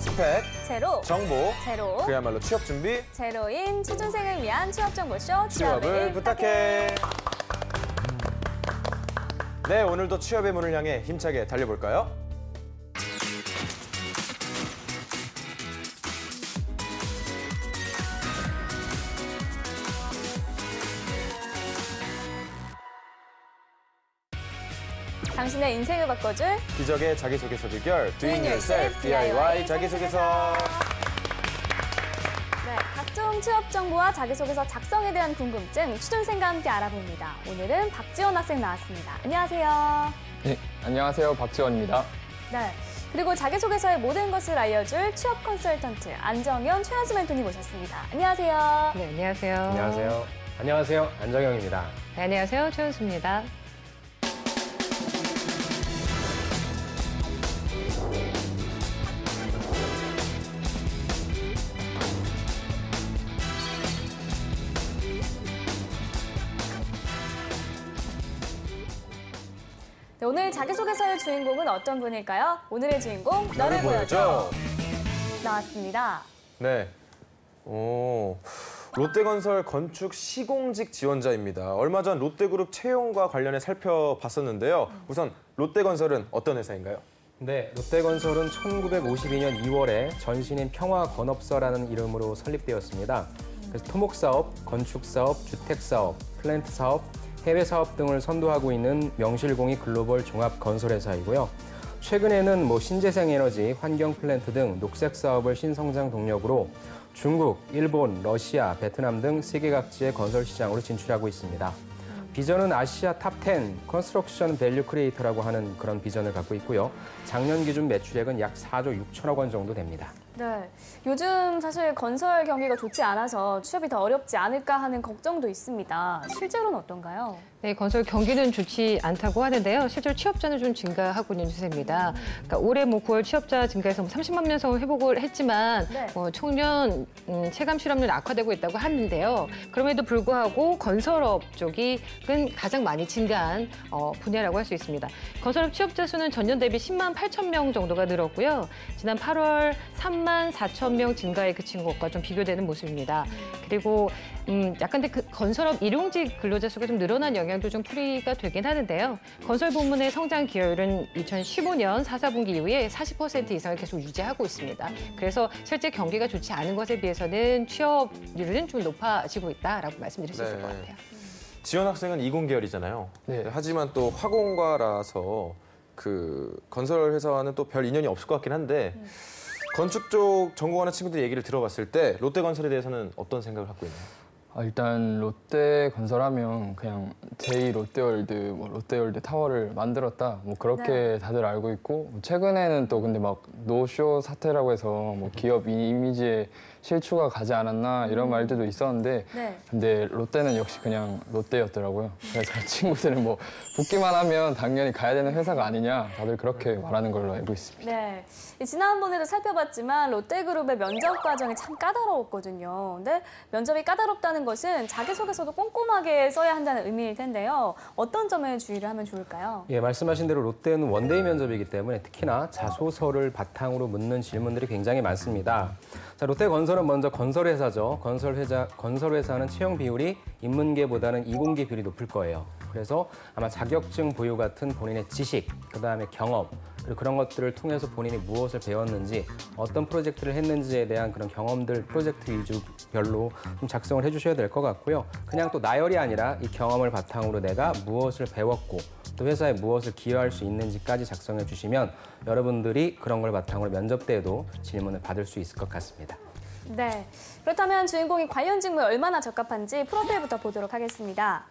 스펙, 제로, 정보, 제로, 그야말로 취업 준비, 제로인 취준생을 위한 취업정보쇼 취업을 부탁해. 네, 오늘도 취업의 문을 향해 힘차게 달려볼까요? 당신의 인생을 바꿔줄 기적의 자기소개서 비결 Doing Yourself DIY 자기소개서. 네, 각종 취업 정보와 자기소개서 작성에 대한 궁금증 취준생과 함께 알아봅니다. 오늘은 박지원 학생 나왔습니다. 안녕하세요. 네, 안녕하세요. 박지원입니다. 네, 그리고 자기소개서의 모든 것을 알려줄 취업 컨설턴트 안정현 최현수 멘토님 모셨습니다. 안녕하세요. 네, 안녕하세요. 안녕하세요. 안녕하세요. 안정영입니다. 네, 안녕하세요. 최은수입니다. 네, 오늘 자기소개서의 주인공은 어떤 분일까요? 오늘의 주인공 너를 보여줘. 나왔습니다. 네. 롯데건설 건축 시공직 지원자입니다. 얼마 전 롯데그룹 채용과 관련해 살펴봤었는데요. 우선 롯데건설은 어떤 회사인가요? 네, 롯데건설은 1952년 2월에 전신인 평화건업사라는 이름으로 설립되었습니다. 그래서 토목사업, 건축사업, 주택사업, 플랜트사업, 해외사업 등을 선도하고 있는 명실공히 글로벌 종합건설회사이고요. 최근에는 신재생에너지, 환경플랜트 등 녹색사업을 신성장 동력으로 중국, 일본, 러시아, 베트남 등 세계 각지의 건설 시장으로 진출하고 있습니다. 비전은 아시아 탑10 컨스트럭션 밸류 크리에이터라고 하는 그런 비전을 갖고 있고요. 작년 기준 매출액은 약 4조 6천억 원 정도 됩니다. 네, 요즘 사실 건설 경기가 좋지 않아서 취업이 더 어렵지 않을까 하는 걱정도 있습니다. 실제로는 어떤가요? 네, 건설 경기는 좋지 않다고 하는데요. 실제로 취업자는 좀 증가하고 있는 추세입니다. 그러니까 올해 9월 취업자 증가해서 30만 명 선 회복을 했지만 네. 청년 체감 실업률 악화되고 있다고 하는데요. 그럼에도 불구하고 건설업 쪽이 가장 많이 증가한 분야라고 할 수 있습니다. 건설업 취업자 수는 전년 대비 10만 8천 명 정도가 늘었고요. 지난 8월 3만 4천 명 증가에 그친 것과 좀 비교되는 모습입니다. 그리고 약간 그 건설업 일용직 근로자 수가 좀 늘어난 영향도 좀 풀이가 되긴 하는데요. 건설 부문의 성장 기여율은 2015년 4, 4분기 이후에 40% 이상을 계속 유지하고 있습니다. 그래서 실제 경기가 좋지 않은 것에 비해서는 취업률은 좀 높아지고 있다라고 말씀드릴 수 있을 것 같아요. 지원 학생은 이공계열이잖아요. 네. 하지만 또 화공과라서 그 건설 회사와는 또 별 인연이 없을 것 같긴 한데 건축 쪽 전공하는 친구들 얘기를 들어봤을 때 롯데건설에 대해서는 어떤 생각을 갖고 있나요? 일단 롯데건설하면 그냥 제2 롯데월드, 롯데월드 타워를 만들었다. 그렇게 다들 알고 있고 최근에는 또 근데 노쇼 사태라고 해서 기업 이미지에 실추가 가지 않았나 이런 말들도 있었는데 네. 근데 롯데는 역시 그냥 롯데였더라고요. 그래서 친구들은 붙기만 하면 당연히 가야 되는 회사가 아니냐 다들 그렇게 말하는 걸로 알고 있습니다. 네, 지난번에도 살펴봤지만 롯데그룹의 면접 과정이 참 까다로웠거든요. 근데 면접이 까다롭다는 것은 자기소개서도 꼼꼼하게 써야 한다는 의미일 텐데요. 어떤 점에 주의를 하면 좋을까요? 예, 말씀하신 대로 롯데는 원데이 면접이기 때문에 특히나 자소서를 바탕으로 묻는 질문들이 굉장히 많습니다. 자, 롯데건설은 먼저 건설회사죠. 건설회사는 채용 비율이 인문계보다는 이공계 비율이 높을 거예요. 그래서 아마 자격증 보유 같은 본인의 지식, 그다음에 경험, 그리고 그런 것들을 통해서 본인이 무엇을 배웠는지, 어떤 프로젝트를 했는지에 대한 그런 경험들, 프로젝트 위주별로 좀 작성을 해주셔야 될 것 같고요. 그냥 또 나열이 아니라 이 경험을 바탕으로 내가 무엇을 배웠고 또 회사에 무엇을 기여할 수 있는지까지 작성해 주시면 여러분들이 그런 걸 바탕으로 면접 때에도 질문을 받을 수 있을 것 같습니다. 네, 그렇다면 주인공이 관련 직무에 얼마나 적합한지 프로필부터 보도록 하겠습니다.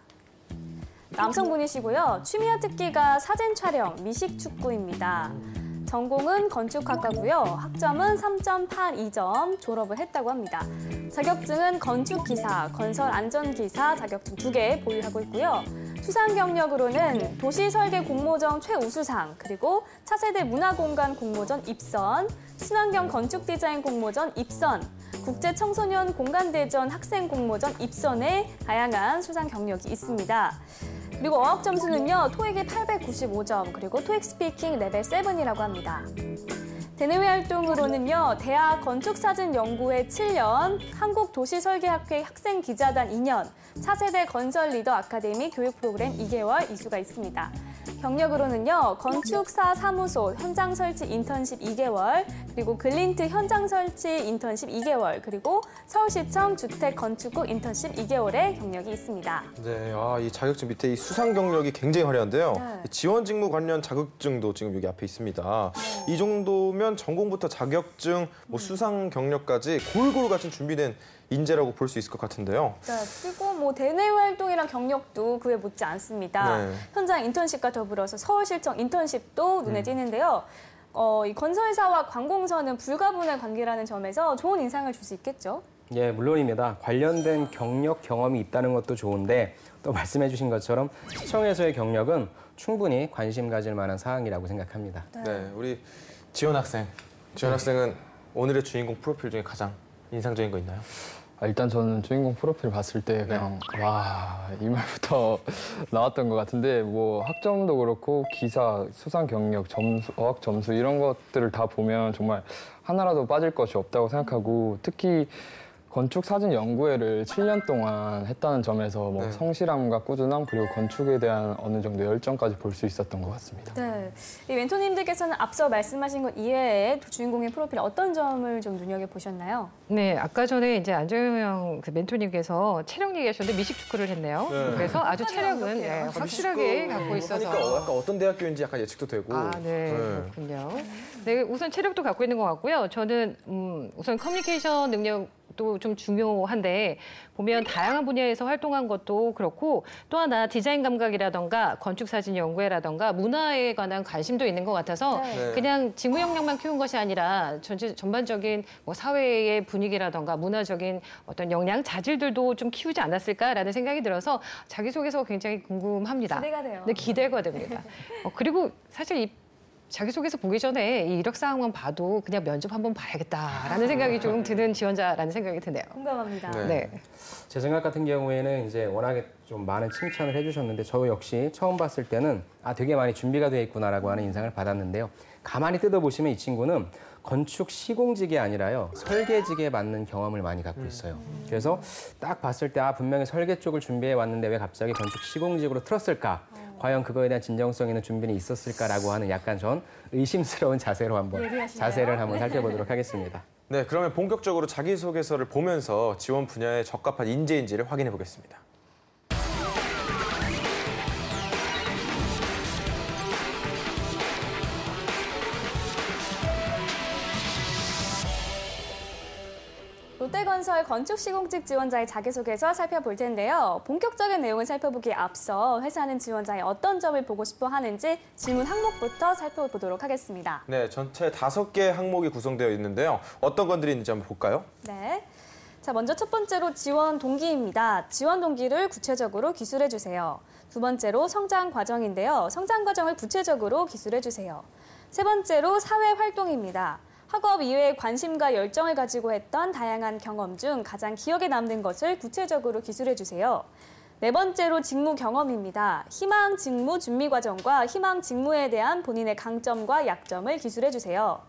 남성분이시고요. 취미와 특기가 사진 촬영, 미식 축구입니다. 전공은 건축학과고요. 학점은 3.82점 졸업을 했다고 합니다. 자격증은 건축기사, 건설안전기사 자격증 2개 보유하고 있고요. 수상 경력으로는 도시설계 공모전 최우수상, 그리고 차세대 문화공간 공모전 입선, 친환경 건축디자인 공모전 입선, 국제청소년 공간대전 학생 공모전 입선에 다양한 수상 경력이 있습니다. 그리고 어학 점수는요, 토익이 895점, 그리고 토익 스피킹 레벨 7이라고 합니다. 대내외 활동으로는요, 대학 건축사진연구회 7년, 한국도시설계학회 학생기자단 2년, 차세대 건설 리더 아카데미 교육 프로그램 2개월 이수가 있습니다. 경력으로는요, 건축사 사무소 현장 설치 인턴십 2개월, 그리고 글린트 현장 설치 인턴십 2개월, 그리고 서울시청 주택건축국 인턴십 2개월의 경력이 있습니다. 네, 이 자격증 밑에 이 수상 경력이 굉장히 화려한데요. 네. 지원 직무 관련 자격증도 지금 여기 앞에 있습니다. 이 정도면 전공부터 자격증, 수상 경력까지 골고루 갖춘 준비된 인재라고 볼 수 있을 것 같은데요. 네, 그리고 대내외 활동이랑 경력도 그에 못지 않습니다. 네. 현장 인턴십과 더불어서 서울실청 인턴십도 눈에 띄는데요. 이 건설사와 관공서는 불가분의 관계라는 점에서 좋은 인상을 줄 수 있겠죠? 예, 물론입니다. 관련된 경력, 경험이 있다는 것도 좋은데 또 말씀해 주신 것처럼 시청에서의 경력은 충분히 관심 가질 만한 사항이라고 생각합니다. 네, 우리 지원 학생. 지원 학생은 오늘의 주인공 프로필 중에 가장 인상적인 거 있나요? 일단 저는 주인공 프로필 봤을 때 그냥 와, 이 말부터 나왔던 것 같은데 학점도 그렇고 기사, 수상 경력, 점수, 어학 점수 이런 것들을 다 보면 정말 하나라도 빠질 것이 없다고 생각하고 특히 건축사진연구회를 7년 동안 했다는 점에서 네. 성실함과 꾸준함 그리고 건축에 대한 어느 정도 열정까지 볼 수 있었던 것 같습니다. 네, 이 멘토님들께서는 앞서 말씀하신 것 이외에 주인공의 프로필 어떤 점을 좀 눈여겨보셨나요? 네, 아까 전에 이제 안정영 멘토님께서 체력 얘기하셨는데 미식 축구를 했네요. 네. 그래서 아주 체력은 확실하게 갖고 있어서. 그러니까 약간 어떤 대학교인지 약간 예측도 되고. 네, 그렇군요. 네, 우선 체력도 갖고 있는 것 같고요. 저는 우선 커뮤니케이션 능력도 좀 중요한데 보면 다양한 분야에서 활동한 것도 그렇고 또 하나 디자인 감각이라던가 건축사진연구회라던가 문화에 관한 관심도 있는 것 같아서 네. 그냥 직무 역량만 키운 것이 아니라 전반적인 사회의 분위기라던가 문화적인 어떤 역량, 자질들도 좀 키우지 않았을까라는 생각이 들어서 자기소개서가 굉장히 궁금합니다. 기대가 돼요. 네, 기대가 됩니다. 그리고 사실 이 자기소개서 보기 전에 이 이력사항만 봐도 그냥 면접 한번 봐야겠다라는 생각이 좀 드는 지원자라는 생각이 드네요. 공감합니다. 네. 네. 제 생각 같은 경우에는 이제 워낙에 좀 많은 칭찬을 해주셨는데 저 역시 처음 봤을 때는 되게 많이 준비가 되어 있구나라고 하는 인상을 받았는데요. 가만히 뜯어보시면 이 친구는 건축 시공직이 아니라요. 설계직에 맞는 경험을 많이 갖고 있어요. 그래서 딱 봤을 때 분명히 설계 쪽을 준비해 왔는데 왜 갑자기 건축 시공직으로 틀었을까? 과연 그거에 대한 진정성 있는 준비는 있었을까라고 하는 약간 전 의심스러운 자세로 자세를 한번 살펴보도록 하겠습니다. 네, 그러면 본격적으로 자기소개서를 보면서 지원 분야에 적합한 인재인지를 확인해 보겠습니다. 롯데건설 건축시공직 지원자의 자기소개서 살펴볼 텐데요. 본격적인 내용을 살펴보기에 앞서 회사는 지원자의 어떤 점을 보고 싶어 하는지 질문 항목부터 살펴보도록 하겠습니다. 네, 전체 5개 항목이 구성되어 있는데요. 어떤 것들이 있는지 한번 볼까요? 네. 자, 먼저 첫 번째로 지원 동기입니다. 지원 동기를 구체적으로 기술해 주세요. 두 번째로 성장 과정인데요. 성장 과정을 구체적으로 기술해 주세요. 세 번째로 사회 활동입니다. 학업 이외에 관심과 열정을 가지고 했던 다양한 경험 중 가장 기억에 남는 것을 구체적으로 기술해 주세요. 네 번째로 직무 경험입니다. 희망 직무 준비 과정과 희망 직무에 대한 본인의 강점과 약점을 기술해 주세요.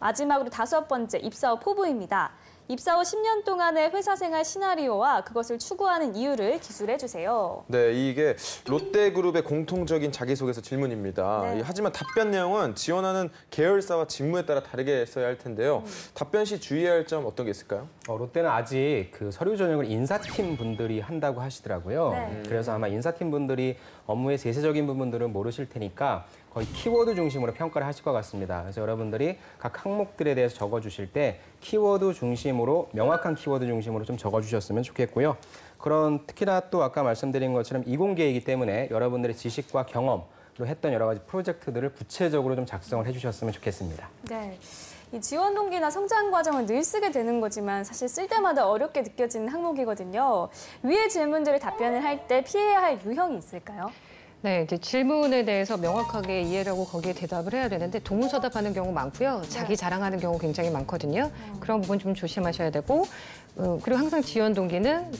마지막으로 5번째, 입사 후 포부입니다. 입사 후 10년 동안의 회사 생활 시나리오와 그것을 추구하는 이유를 기술해 주세요. 네, 이게 롯데그룹의 공통적인 자기소개서 질문입니다. 네. 하지만 답변 내용은 지원하는 계열사와 직무에 따라 다르게 써야 할 텐데요. 답변 시 주의해야 할 점 어떤 게 있을까요? 롯데는 아직 그 서류 전형을 인사팀 분들이 한다고 하시더라고요. 네. 그래서 아마 인사팀 분들이 업무의 세세적인 부분들은 모르실 테니까 거의 키워드 중심으로 평가를 하실 것 같습니다. 그래서 여러분들이 각 항목들에 대해서 적어주실 때 키워드 중심으로, 명확한 키워드 중심으로 좀 적어주셨으면 좋겠고요. 그런 특히나 또 아까 말씀드린 것처럼 이공계이기 때문에 여러분들의 지식과 경험으로 했던 여러 가지 프로젝트들을 구체적으로 좀 작성을 해주셨으면 좋겠습니다. 네. 이 지원 동기나 성장 과정은 늘 쓰게 되는 거지만 사실 쓸 때마다 어렵게 느껴지는 항목이거든요. 위의 질문들을 답변을 할 때 피해야 할 유형이 있을까요? 네, 이제 질문에 대해서 명확하게 이해를 하고 거기에 대답을 해야 되는데 동문서답하는 경우 많고요. 자기 자랑하는 경우 굉장히 많거든요. 그런 부분 좀 조심하셔야 되고 그리고 항상 지원 동기는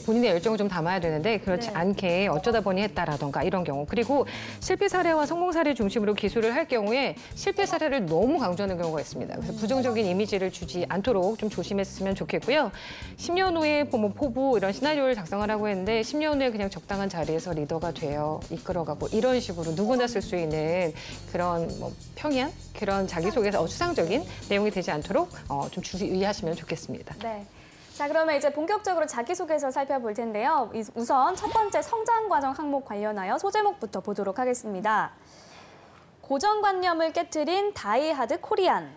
본인의 열정을 좀 담아야 되는데 그렇지 네. 않게 어쩌다 보니 했다라던가 이런 경우. 그리고 실패 사례와 성공 사례 중심으로 기술을 할 경우에 실패 사례를 너무 강조하는 경우가 있습니다. 그래서 부정적인 이미지를 주지 않도록 좀 조심했으면 좋겠고요. 10년 후에 뭐 포부 이런 시나리오를 작성하라고 했는데 10년 후에 그냥 적당한 자리에서 리더가 되어 이끌어가고 이런 식으로 누구나 쓸 수 있는 그런 뭐 평이한 그런 자기소개서 추상적인 내용이 되지 않도록 좀 주의하시면 좋겠습니다. 네. 자, 그러면 이제 본격적으로 자기소개서 살펴볼 텐데요. 우선 첫 번째 성장과정 항목 관련하여 소제목부터 보도록 하겠습니다. 고정관념을 깨트린 다이하드 코리안.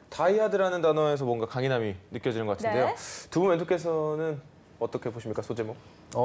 다이하드라는 단어에서 뭔가 강인함이 느껴지는 것 같은데요. 네. 두 분 멘토께서는 어떻게 보십니까, 소제목?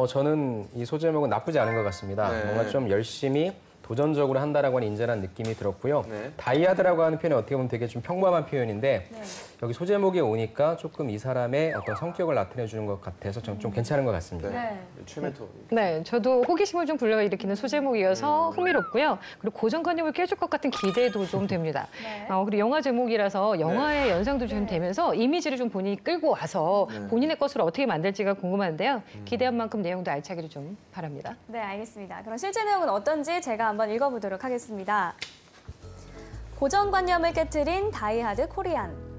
저는 이 소제목은 나쁘지 않은 것 같습니다. 네. 뭔가 좀 열심히 도전적으로 한다라고 하는 인재란 느낌이 들었고요. 네. 다이하드라고 하는 표현이 어떻게 보면 되게 좀 평범한 표현인데 네. 여기 소제목에 오니까 조금 이 사람의 어떤 성격을 나타내 주는 것 같아서 좀 괜찮은 것 같습니다. 네. 최 멘토. 네, 저도 호기심을 좀 불러일으키는 소제목이어서 흥미롭고요. 그리고 고정관념을 깨줄 것 같은 기대도 좀 됩니다. 네. 그리고 영화 제목이라서 영화의 연상도 좀 되면서 이미지를 좀 본인이 끌고 와서 본인의 것으로 어떻게 만들지가 궁금한데요. 기대한 만큼 내용도 알차기를 좀 바랍니다. 네, 알겠습니다. 그럼 실제 내용은 어떤지 제가 한번 읽어보도록 하겠습니다. 고정관념을 깨트린 다이하드 코리안.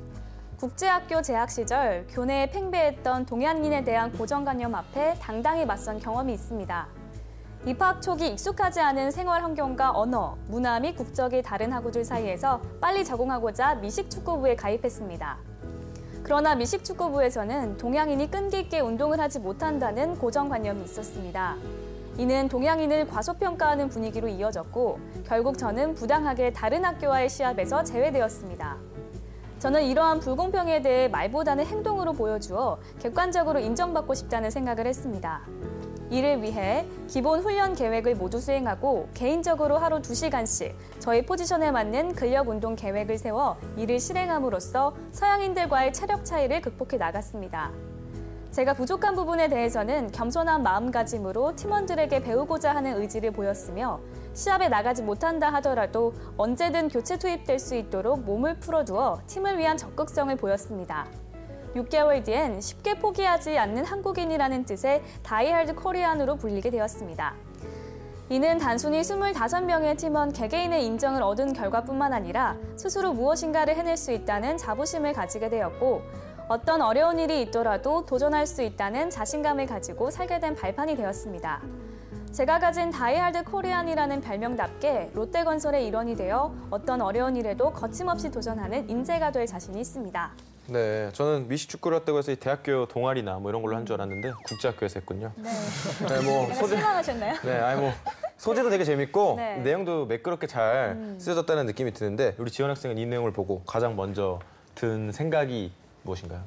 국제학교 재학 시절 교내에 팽배했던 동양인에 대한 고정관념 앞에 당당히 맞선 경험이 있습니다. 입학 초기 익숙하지 않은 생활 환경과 언어, 문화 및 국적이 다른 학우들 사이에서 빨리 적응하고자 미식축구부에 가입했습니다. 그러나 미식축구부에서는 동양인이 끈기 있게 운동을 하지 못한다는 고정관념이 있었습니다. 이는 동양인을 과소평가하는 분위기로 이어졌고 결국 저는 부당하게 다른 학교와의 시합에서 제외되었습니다. 저는 이러한 불공평에 대해 말보다는 행동으로 보여주어 객관적으로 인정받고 싶다는 생각을 했습니다. 이를 위해 기본 훈련 계획을 모두 수행하고 개인적으로 하루 2시간씩 저희 포지션에 맞는 근력 운동 계획을 세워 이를 실행함으로써 서양인들과의 체력 차이를 극복해 나갔습니다. 제가 부족한 부분에 대해서는 겸손한 마음가짐으로 팀원들에게 배우고자 하는 의지를 보였으며 시합에 나가지 못한다 하더라도 언제든 교체 투입될 수 있도록 몸을 풀어두어 팀을 위한 적극성을 보였습니다. 6개월 뒤엔 쉽게 포기하지 않는 한국인이라는 뜻의 다이하드 코리안으로 불리게 되었습니다. 이는 단순히 25명의 팀원 개개인의 인정을 얻은 결과뿐만 아니라 스스로 무엇인가를 해낼 수 있다는 자부심을 가지게 되었고 어떤 어려운 일이 있더라도 도전할 수 있다는 자신감을 가지고 살게 된 발판이 되었습니다. 제가 가진 다이하드 코리안이라는 별명답게 롯데건설의 일원이 되어 어떤 어려운 일에도 거침없이 도전하는 인재가 될 자신이 있습니다. 네, 저는 미식축구를 했다고 해서 이 대학교 동아리나 뭐 이런 걸로 한 줄 알았는데 국제학교에서 했군요. 네. 네, 뭐 약간 실망하셨나요? 네, 뭐 소재도 되게 재밌고 네. 내용도 매끄럽게 잘 쓰여졌다는 느낌이 드는데 우리 지원 학생은 이 내용을 보고 가장 먼저 든 생각이 무엇인가요?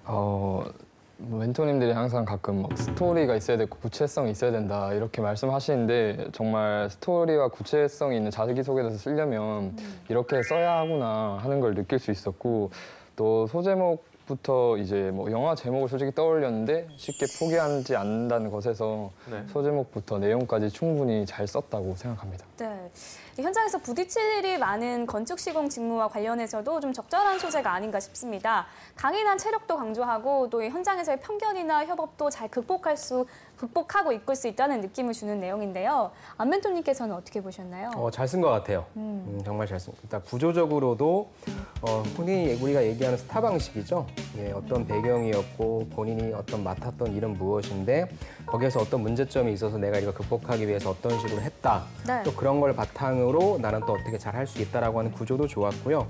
뭐 멘토님들이 항상 가끔 막 스토리가 있어야 되고 구체성이 있어야 된다 이렇게 말씀하시는데 정말 스토리와 구체성이 있는 자기소개서를 쓰려면 이렇게 써야 하구나 하는 걸 느낄 수 있었고 또 소제목부터 이제 뭐 영화 제목을 솔직히 떠올렸는데 쉽게 포기하지 않는다는 것에서 네. 소제목부터 내용까지 충분히 잘 썼다고 생각합니다. 네. 현장에서 부딪힐 일이 많은 건축 시공 직무와 관련해서도 좀 적절한 소재가 아닌가 싶습니다. 강인한 체력도 강조하고 또 이 현장에서의 편견이나 협업도 잘 극복하고 이끌 수 있다는 느낌을 주는 내용인데요. 안멘토님께서는 어떻게 보셨나요? 잘 쓴 것 같아요. 정말 잘 쓴. 일단 구조적으로도 흔히 우리가 얘기하는 스타 방식이죠. 예, 어떤 배경이었고 본인이 어떤 맡았던 일은 무엇인데 거기에서 어떤 문제점이 있어서 내가 이걸 극복하기 위해서 어떤 식으로 했다. 네. 또 그런 걸 바탕으로 나는 또 어떻게 잘 할 수 있다라고 하는 구조도 좋았고요.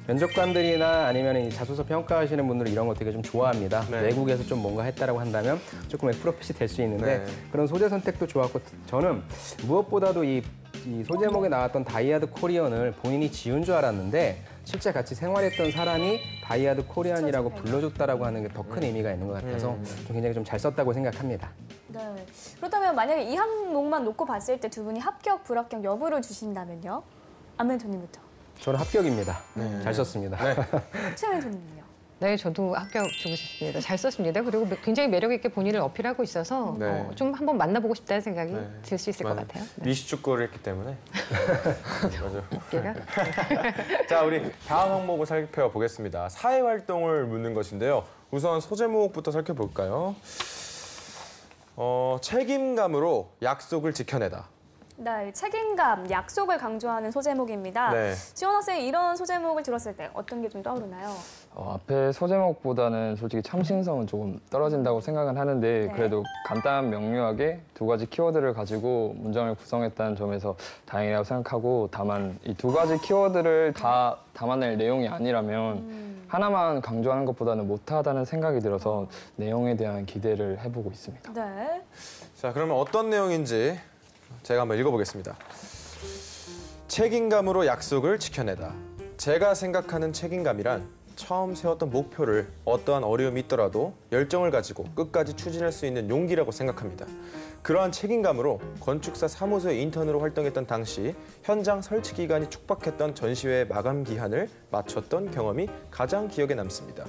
면접관들이나 아니면 이 자소서 평가하시는 분들은 이런 거 되게 좀 좋아합니다. 네. 외국에서 좀 뭔가 했다라고 한다면 조금의 프로핏이 될 수 있는데 네. 그런 소재 선택도 좋았고 저는 무엇보다도 이 소제목에 나왔던 다이하드 코리안을 본인이 지은 줄 알았는데 실제 같이 생활했던 사람이 다이하드 코리안이라고 불러줬다라고 하는 게 더 큰 의미가 있는 것 같아서 좀 굉장히 좀 잘 썼다고 생각합니다. 네. 그렇다면 만약에 이 항목만 놓고 봤을 때 두 분이 합격, 불합격 여부를 주신다면요? 안멘토님부터. 저는 합격입니다. 잘 썼습니다. 최멘토님은요? 네, 저도 합격 주고 싶습니다. 잘 썼습니다. 그리고 굉장히 매력 있게 본인을 어필하고 있어서 네. 좀 한번 만나보고 싶다는 생각이 네. 들 수 있을 것 맞아요. 같아요. 네. 미식축구를 했기 때문에. 맞아요. 얘가 자, 우리 다음 항목을 살펴보겠습니다. 사회활동을 묻는 것인데요. 우선 소제목부터 살펴볼까요? 책임감으로 약속을 지켜내다. 네, 책임감, 약속을 강조하는 소제목입니다. 네. 지원 학생이 이런 소제목을 들었을 때 어떤 게 좀 떠오르나요? 앞에 소제목보다는 솔직히 참신성은 조금 떨어진다고 생각은 하는데 네. 그래도 간단 명료하게 두 가지 키워드를 가지고 문장을 구성했다는 점에서 다행이라고 생각하고, 다만 이 두 가지 키워드를 다 담아낼 내용이 아니라면 하나만 강조하는 것보다는 못하다는 생각이 들어서 내용에 대한 기대를 해보고 있습니다. 네. 자, 그러면 어떤 내용인지 제가 한번 읽어보겠습니다. 책임감으로 약속을 지켜내다. 제가 생각하는 책임감이란 처음 세웠던 목표를 어떠한 어려움이 있더라도 열정을 가지고 끝까지 추진할 수 있는 용기라고 생각합니다. 그러한 책임감으로 건축사 사무소의 인턴으로 활동했던 당시 현장 설치 기간이 촉박했던 전시회의 마감 기한을 맞췄던 경험이 가장 기억에 남습니다.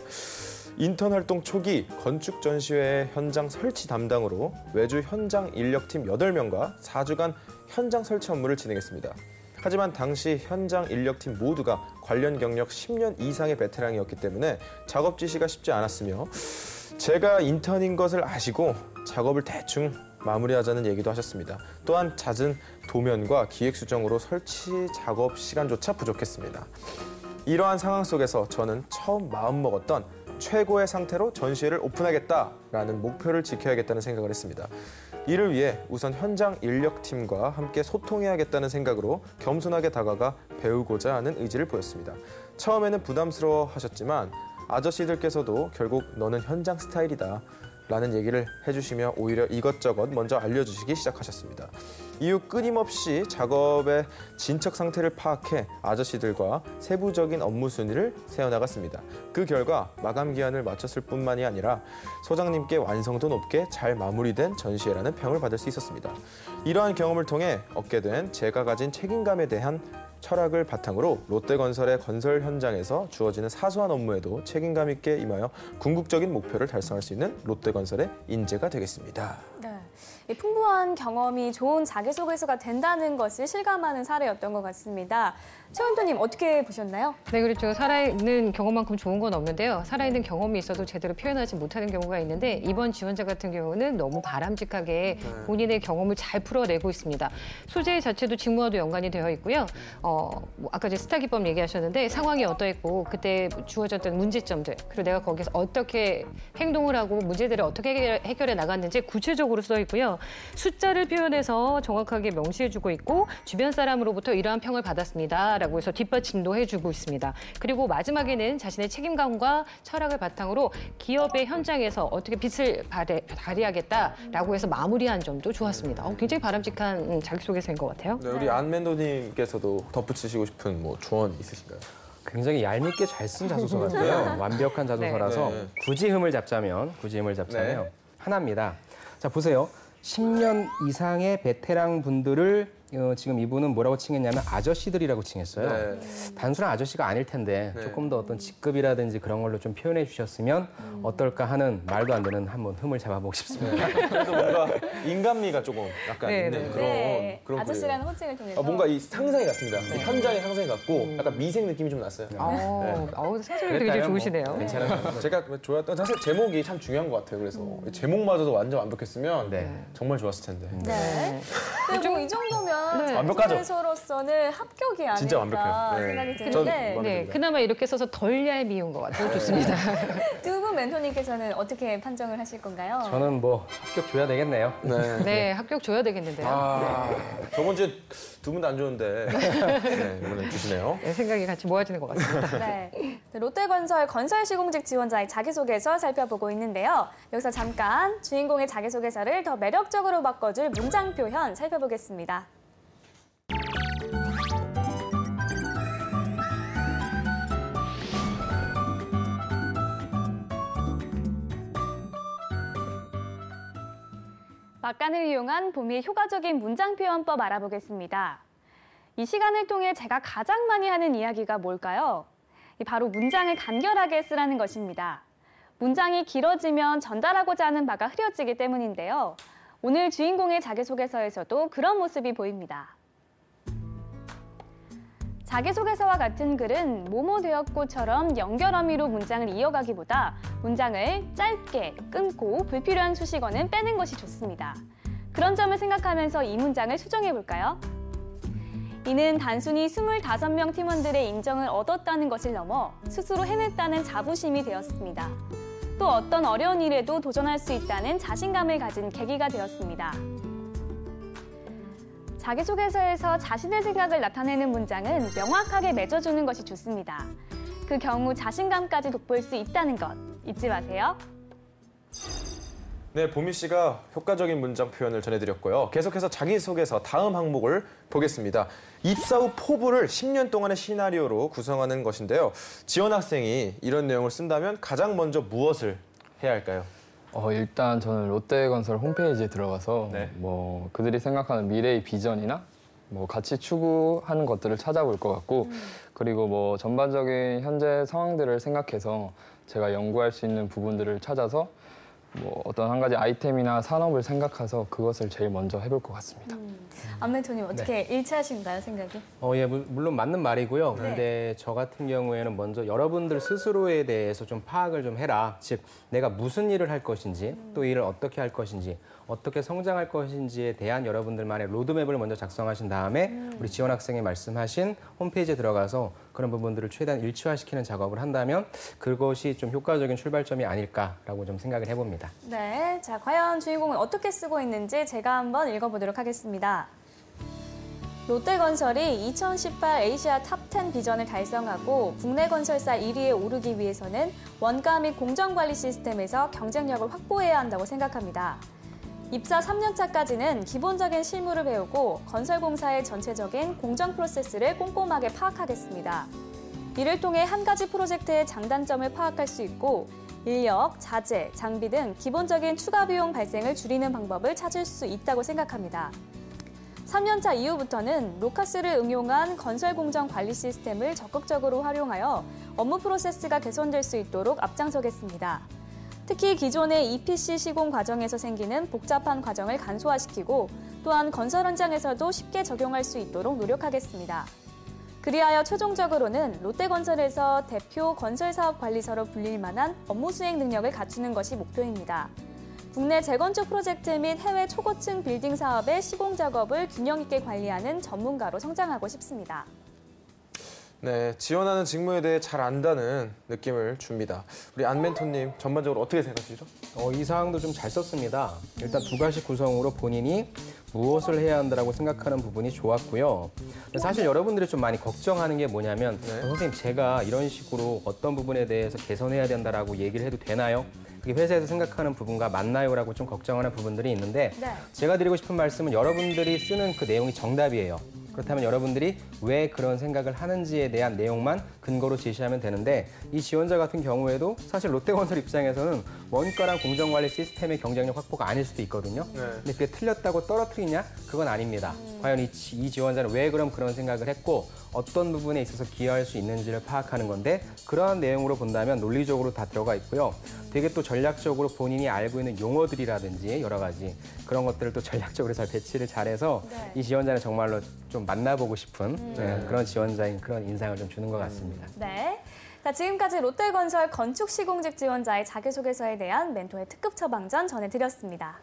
인턴 활동 초기 건축 전시회 현장 설치 담당으로 외주 현장 인력팀 8명과 4주간 현장 설치 업무를 진행했습니다. 하지만 당시 현장 인력팀 모두가 관련 경력 10년 이상의 베테랑이었기 때문에 작업 지시가 쉽지 않았으며 제가 인턴인 것을 아시고 작업을 대충 마무리하자는 얘기도 하셨습니다. 또한 잦은 도면과 기획 수정으로 설치 작업 시간조차 부족했습니다. 이러한 상황 속에서 저는 처음 마음먹었던 최고의 상태로 전시회를 오픈하겠다라는 목표를 지켜야겠다는 생각을 했습니다. 이를 위해 우선 현장 인력팀과 함께 소통해야겠다는 생각으로 겸손하게 다가가 배우고자 하는 의지를 보였습니다. 처음에는 부담스러워 하셨지만 아저씨들께서도 결국 너는 현장 스타일이다 라는 얘기를 해주시며 오히려 이것저것 먼저 알려주시기 시작하셨습니다. 이후 끊임없이 작업의 진척 상태를 파악해 아저씨들과 세부적인 업무 순위를 세워나갔습니다. 그 결과 마감 기한을 맞췄을 뿐만이 아니라 소장님께 완성도 높게 잘 마무리된 전시회라는 평을 받을 수 있었습니다. 이러한 경험을 통해 얻게 된 제가 가진 책임감에 대한 철학을 바탕으로 롯데건설의 건설 현장에서 주어지는 사소한 업무에도 책임감 있게 임하여 궁극적인 목표를 달성할 수 있는 롯데건설의 인재가 되겠습니다. 네. 이 풍부한 경험이 좋은 자기소개서가 된다는 것을 실감하는 사례였던 것 같습니다. 최원도님 어떻게 보셨나요? 네, 그렇죠. 살아있는 경험만큼 좋은 건 없는데요. 살아있는 경험이 있어도 제대로 표현하지 못하는 경우가 있는데 이번 지원자 같은 경우는 너무 바람직하게 본인의 경험을 잘 풀어내고 있습니다. 소재 자체도 직무와도 연관이 되어 있고요. 아까 이제 스타 기법 얘기하셨는데 상황이 어떠했고 그때 주어졌던 문제점들 그리고 내가 거기서 어떻게 행동을 하고 문제들을 어떻게 해결해 나갔는지 구체적으로 써 있고요. 숫자를 표현해서 정확하게 명시해주고 있고 주변 사람으로부터 이러한 평을 받았습니다. 라고 해서 뒷받침도 해주고 있습니다. 그리고 마지막에는 자신의 책임감과 철학을 바탕으로 기업의 현장에서 어떻게 빛을 발휘하겠다라고 해서 마무리한 점도 좋았습니다. 굉장히 바람직한 자기소개서인 것 같아요. 네, 우리 안멘도님께서도 덧붙이시고 싶은 조언 있으신가요? 굉장히 얄밉게 잘 쓴 자소서 같아요. 완벽한 자소서라서 네. 굳이 힘을 잡자면 네. 하나입니다. 자, 보세요. 10년 이상의 베테랑 분들을 지금 이분은 뭐라고 칭했냐면 아저씨들이라고 칭했어요. 네. 단순한 아저씨가 아닐 텐데 네. 조금 더 어떤 직급이라든지 그런 걸로 좀 표현해 주셨으면 어떨까 하는 말도 안 되는 한번 흠을 잡아보고 싶습니다. 그래도 뭔가 인간미가 조금 약간 네, 있는 네. 그런 네. 그런 아저씨라는 호칭을 통해서 뭔가 이 상상이 같습니다. 이 현장의 상상이 같고 약간 미생 느낌이 좀 났어요. 상상이 되게 좋으시네요. 괜찮은 것 같아요. 제가 좋았던 사실 제목이 참 중요한 것 같아요. 그래서 제목마저도 완전 완벽했으면 네. 정말 좋았을 텐데. 네. 근데 뭐 이 정도면 네. 완벽하죠? 자기소개서로서는 합격이 아닐까 진짜 완벽해요. 네. 생각이 전 드는데 마음에 네, 듭니다. 그나마 이렇게 써서 덜 얄미운 것 같아요. 좋습니다. 두 분 멘토님께서는 어떻게 판정을 하실 건가요? 저는 뭐 합격 줘야 되겠네요. 네. 네, 합격 줘야 되겠는데요. 저번 주에 두 분 다 안 좋은데 네, 이번엔 주시네요. 네, 생각이 같이 모아지는 것 같습니다. 네. 롯데건설 건설시공직 지원자의 자기소개서 살펴보고 있는데요. 여기서 잠깐 주인공의 자기소개서를 더 매력적으로 바꿔줄 문장 표현 살펴보겠습니다. 막간을 이용한 봄의 효과적인 문장 표현법 알아보겠습니다. 이 시간을 통해 제가 가장 많이 하는 이야기가 뭘까요? 바로 문장을 간결하게 쓰라는 것입니다. 문장이 길어지면 전달하고자 하는 바가 흐려지기 때문인데요. 오늘 주인공의 자기소개서에서도 그런 모습이 보입니다. 자기소개서와 같은 글은 뭐뭐 되었고처럼 연결어미로 문장을 이어가기보다 문장을 짧게, 끊고 불필요한 수식어는 빼는 것이 좋습니다. 그런 점을 생각하면서 이 문장을 수정해 볼까요? 이는 단순히 25명 팀원들의 인정을 얻었다는 것을 넘어 스스로 해냈다는 자부심이 되었습니다. 또 어떤 어려운 일에도 도전할 수 있다는 자신감을 가진 계기가 되었습니다. 자기소개서에서 자신의 생각을 나타내는 문장은 명확하게 맺어주는 것이 좋습니다. 그 경우 자신감까지 돋보일 수 있다는 것 잊지 마세요. 네, 보미 씨가 효과적인 문장 표현을 전해드렸고요. 계속해서 자기소개서 다음 항목을 보겠습니다. 입사 후 포부를 10년 동안의 시나리오로 구성하는 것인데요. 지원 학생이 이런 내용을 쓴다면 가장 먼저 무엇을 해야 할까요? 일단 저는 롯데건설 홈페이지에 들어가서 네. 뭐 그들이 생각하는 미래의 비전이나 뭐 같이 추구하는 것들을 찾아볼 것 같고 그리고 뭐 전반적인 현재 상황들을 생각해서 제가 연구할 수 있는 부분들을 찾아서 뭐 어떤 한 가지 아이템이나 산업을 생각해서 그것을 제일 먼저 해볼 것 같습니다. 안멘토님 어떻게 일치하신가요, 생각이? 예, 물론 맞는 말이고요. 근데 저 같은 경우에는 먼저 여러분들 스스로에 대해서 좀 파악을 좀 해라. 즉, 내가 무슨 일을 할 것인지, 또 일을 어떻게 할 것인지, 어떻게 성장할 것인지에 대한 여러분들만의 로드맵을 먼저 작성하신 다음에 우리 지원 학생이 말씀하신 홈페이지에 들어가서 그런 부분들을 최대한 일치화시키는 작업을 한다면 그것이 좀 효과적인 출발점이 아닐까라고 좀 생각을 해봅니다. 네, 자 과연 주인공은 어떻게 쓰고 있는지 제가 한번 읽어보도록 하겠습니다. 롯데건설이 2018 아시아 탑10 비전을 달성하고 국내 건설사 1위에 오르기 위해서는 원가 및 공정관리 시스템에서 경쟁력을 확보해야 한다고 생각합니다. 입사 3년차까지는 기본적인 실무를 배우고 건설공사의 전체적인 공정 프로세스를 꼼꼼하게 파악하겠습니다. 이를 통해 한 가지 프로젝트의 장단점을 파악할 수 있고 인력, 자재, 장비 등 기본적인 추가 비용 발생을 줄이는 방법을 찾을 수 있다고 생각합니다. 3년차 이후부터는 로카스를 응용한 건설 공정 관리 시스템을 적극적으로 활용하여 업무 프로세스가 개선될 수 있도록 앞장서겠습니다. 특히 기존의 EPC 시공 과정에서 생기는 복잡한 과정을 간소화시키고 또한 건설 현장에서도 쉽게 적용할 수 있도록 노력하겠습니다. 그리하여 최종적으로는 롯데건설에서 대표 건설사업관리사로 불릴 만한 업무 수행 능력을 갖추는 것이 목표입니다. 국내 재건축 프로젝트 및 해외 초고층 빌딩 사업의 시공 작업을 균형 있게 관리하는 전문가로 성장하고 싶습니다. 네, 지원하는 직무에 대해 잘 안다는 느낌을 줍니다. 우리 안멘토님 전반적으로 어떻게 생각하시죠? 이 사항도 좀 잘 썼습니다. 일단 두 가지 구성으로 본인이 무엇을 해야 한다고 생각하는 부분이 좋았고요. 사실 여러분들이 좀 많이 걱정하는 게 뭐냐면 선생님 제가 이런 식으로 어떤 부분에 대해서 개선해야 된다라고 얘기를 해도 되나요? 그게 회사에서 생각하는 부분과 맞나요? 라고 좀 걱정하는 부분들이 있는데 제가 드리고 싶은 말씀은 여러분들이 쓰는 그 내용이 정답이에요. 그렇다면 여러분들이 왜 그런 생각을 하는지에 대한 내용만 근거로 제시하면 되는데 이 지원자 같은 경우에도 사실 롯데건설 입장에서는 원가랑 공정관리 시스템의 경쟁력 확보가 아닐 수도 있거든요. 근데 그게 틀렸다고 떨어뜨리냐? 그건 아닙니다. 과연 이 지원자는 왜 그런 생각을 했고 어떤 부분에 있어서 기여할 수 있는지를 파악하는 건데 그러한 내용으로 본다면 논리적으로 다 들어가 있고요. 되게 또 전략적으로 본인이 알고 있는 용어들이라든지 여러 가지 그런 것들을 또 전략적으로 잘 배치를 잘해서 이 지원자는 정말로 좀 만나보고 싶은 그런 지원자인 그런 인상을 좀 주는 것 같습니다. 네. 자, 지금까지 롯데건설 건축시공직 지원자의 자기소개서에 대한 멘토의 특급 처방전 전해드렸습니다.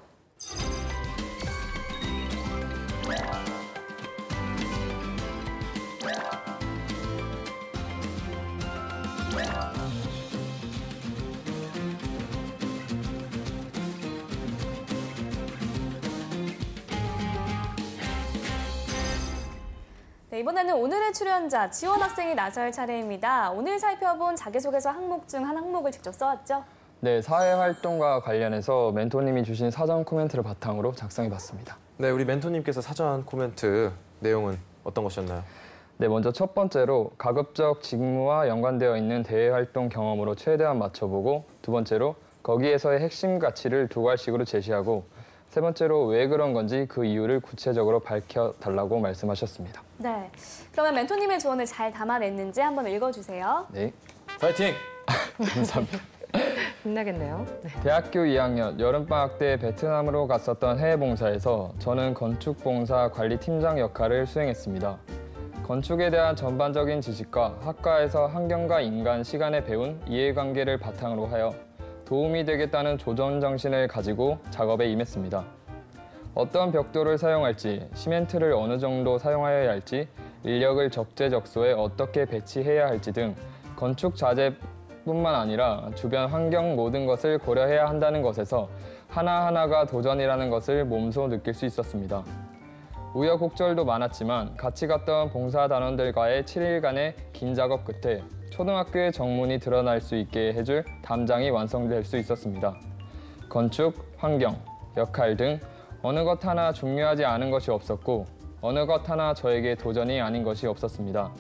네, 이번에는 오늘의 출연자 지원 학생이 나설 차례입니다. 오늘 살펴본 자기소개서 항목 중 한 항목을 직접 써왔죠? 네, 사회활동과 관련해서 멘토님이 주신 사전 코멘트를 바탕으로 작성해봤습니다. 네, 우리 멘토님께서 사전 코멘트 내용은 어떤 것이었나요? 네, 먼저 첫 번째로 가급적 직무와 연관되어 있는 대외활동 경험으로 최대한 맞춰보고 두 번째로 거기에서의 핵심 가치를 두 가지씩으로 제시하고 세 번째로 왜 그런 건지 그 이유를 구체적으로 밝혀달라고 말씀하셨습니다. 네. 그러면 멘토님의 조언을 잘 담아냈는지 한번 읽어주세요. 네, 파이팅! 감사합니다. 끝나겠네요. 네. 대학교 2학년 여름방학 때 베트남으로 갔었던 해외 봉사에서 저는 건축봉사 관리팀장 역할을 수행했습니다. 건축에 대한 전반적인 지식과 학과에서 환경과 인간, 시간에 배운 이해관계를 바탕으로 하여 도움이 되겠다는 조전 정신을 가지고 작업에 임했습니다. 어떤 벽돌을 사용할지, 시멘트를 어느 정도 사용하여야 할지, 인력을 적재적소에 어떻게 배치해야 할지 등 건축 자재뿐만 아니라 주변 환경 모든 것을 고려해야 한다는 것에서 하나하나가 도전이라는 것을 몸소 느낄 수 있었습니다. 우여곡절도 많았지만 같이 갔던 봉사단원들과의 7일간의 긴 작업 끝에 초등학교의 정문이 드러날 수 있게 해줄 담장이 완성될 수 있었습니다. 건축, 환경, 역할 등 어느 것 하나 중요하지 않은 것이 없었고 어느 것 하나 저에게 도전이 아닌 것이 없었습니다.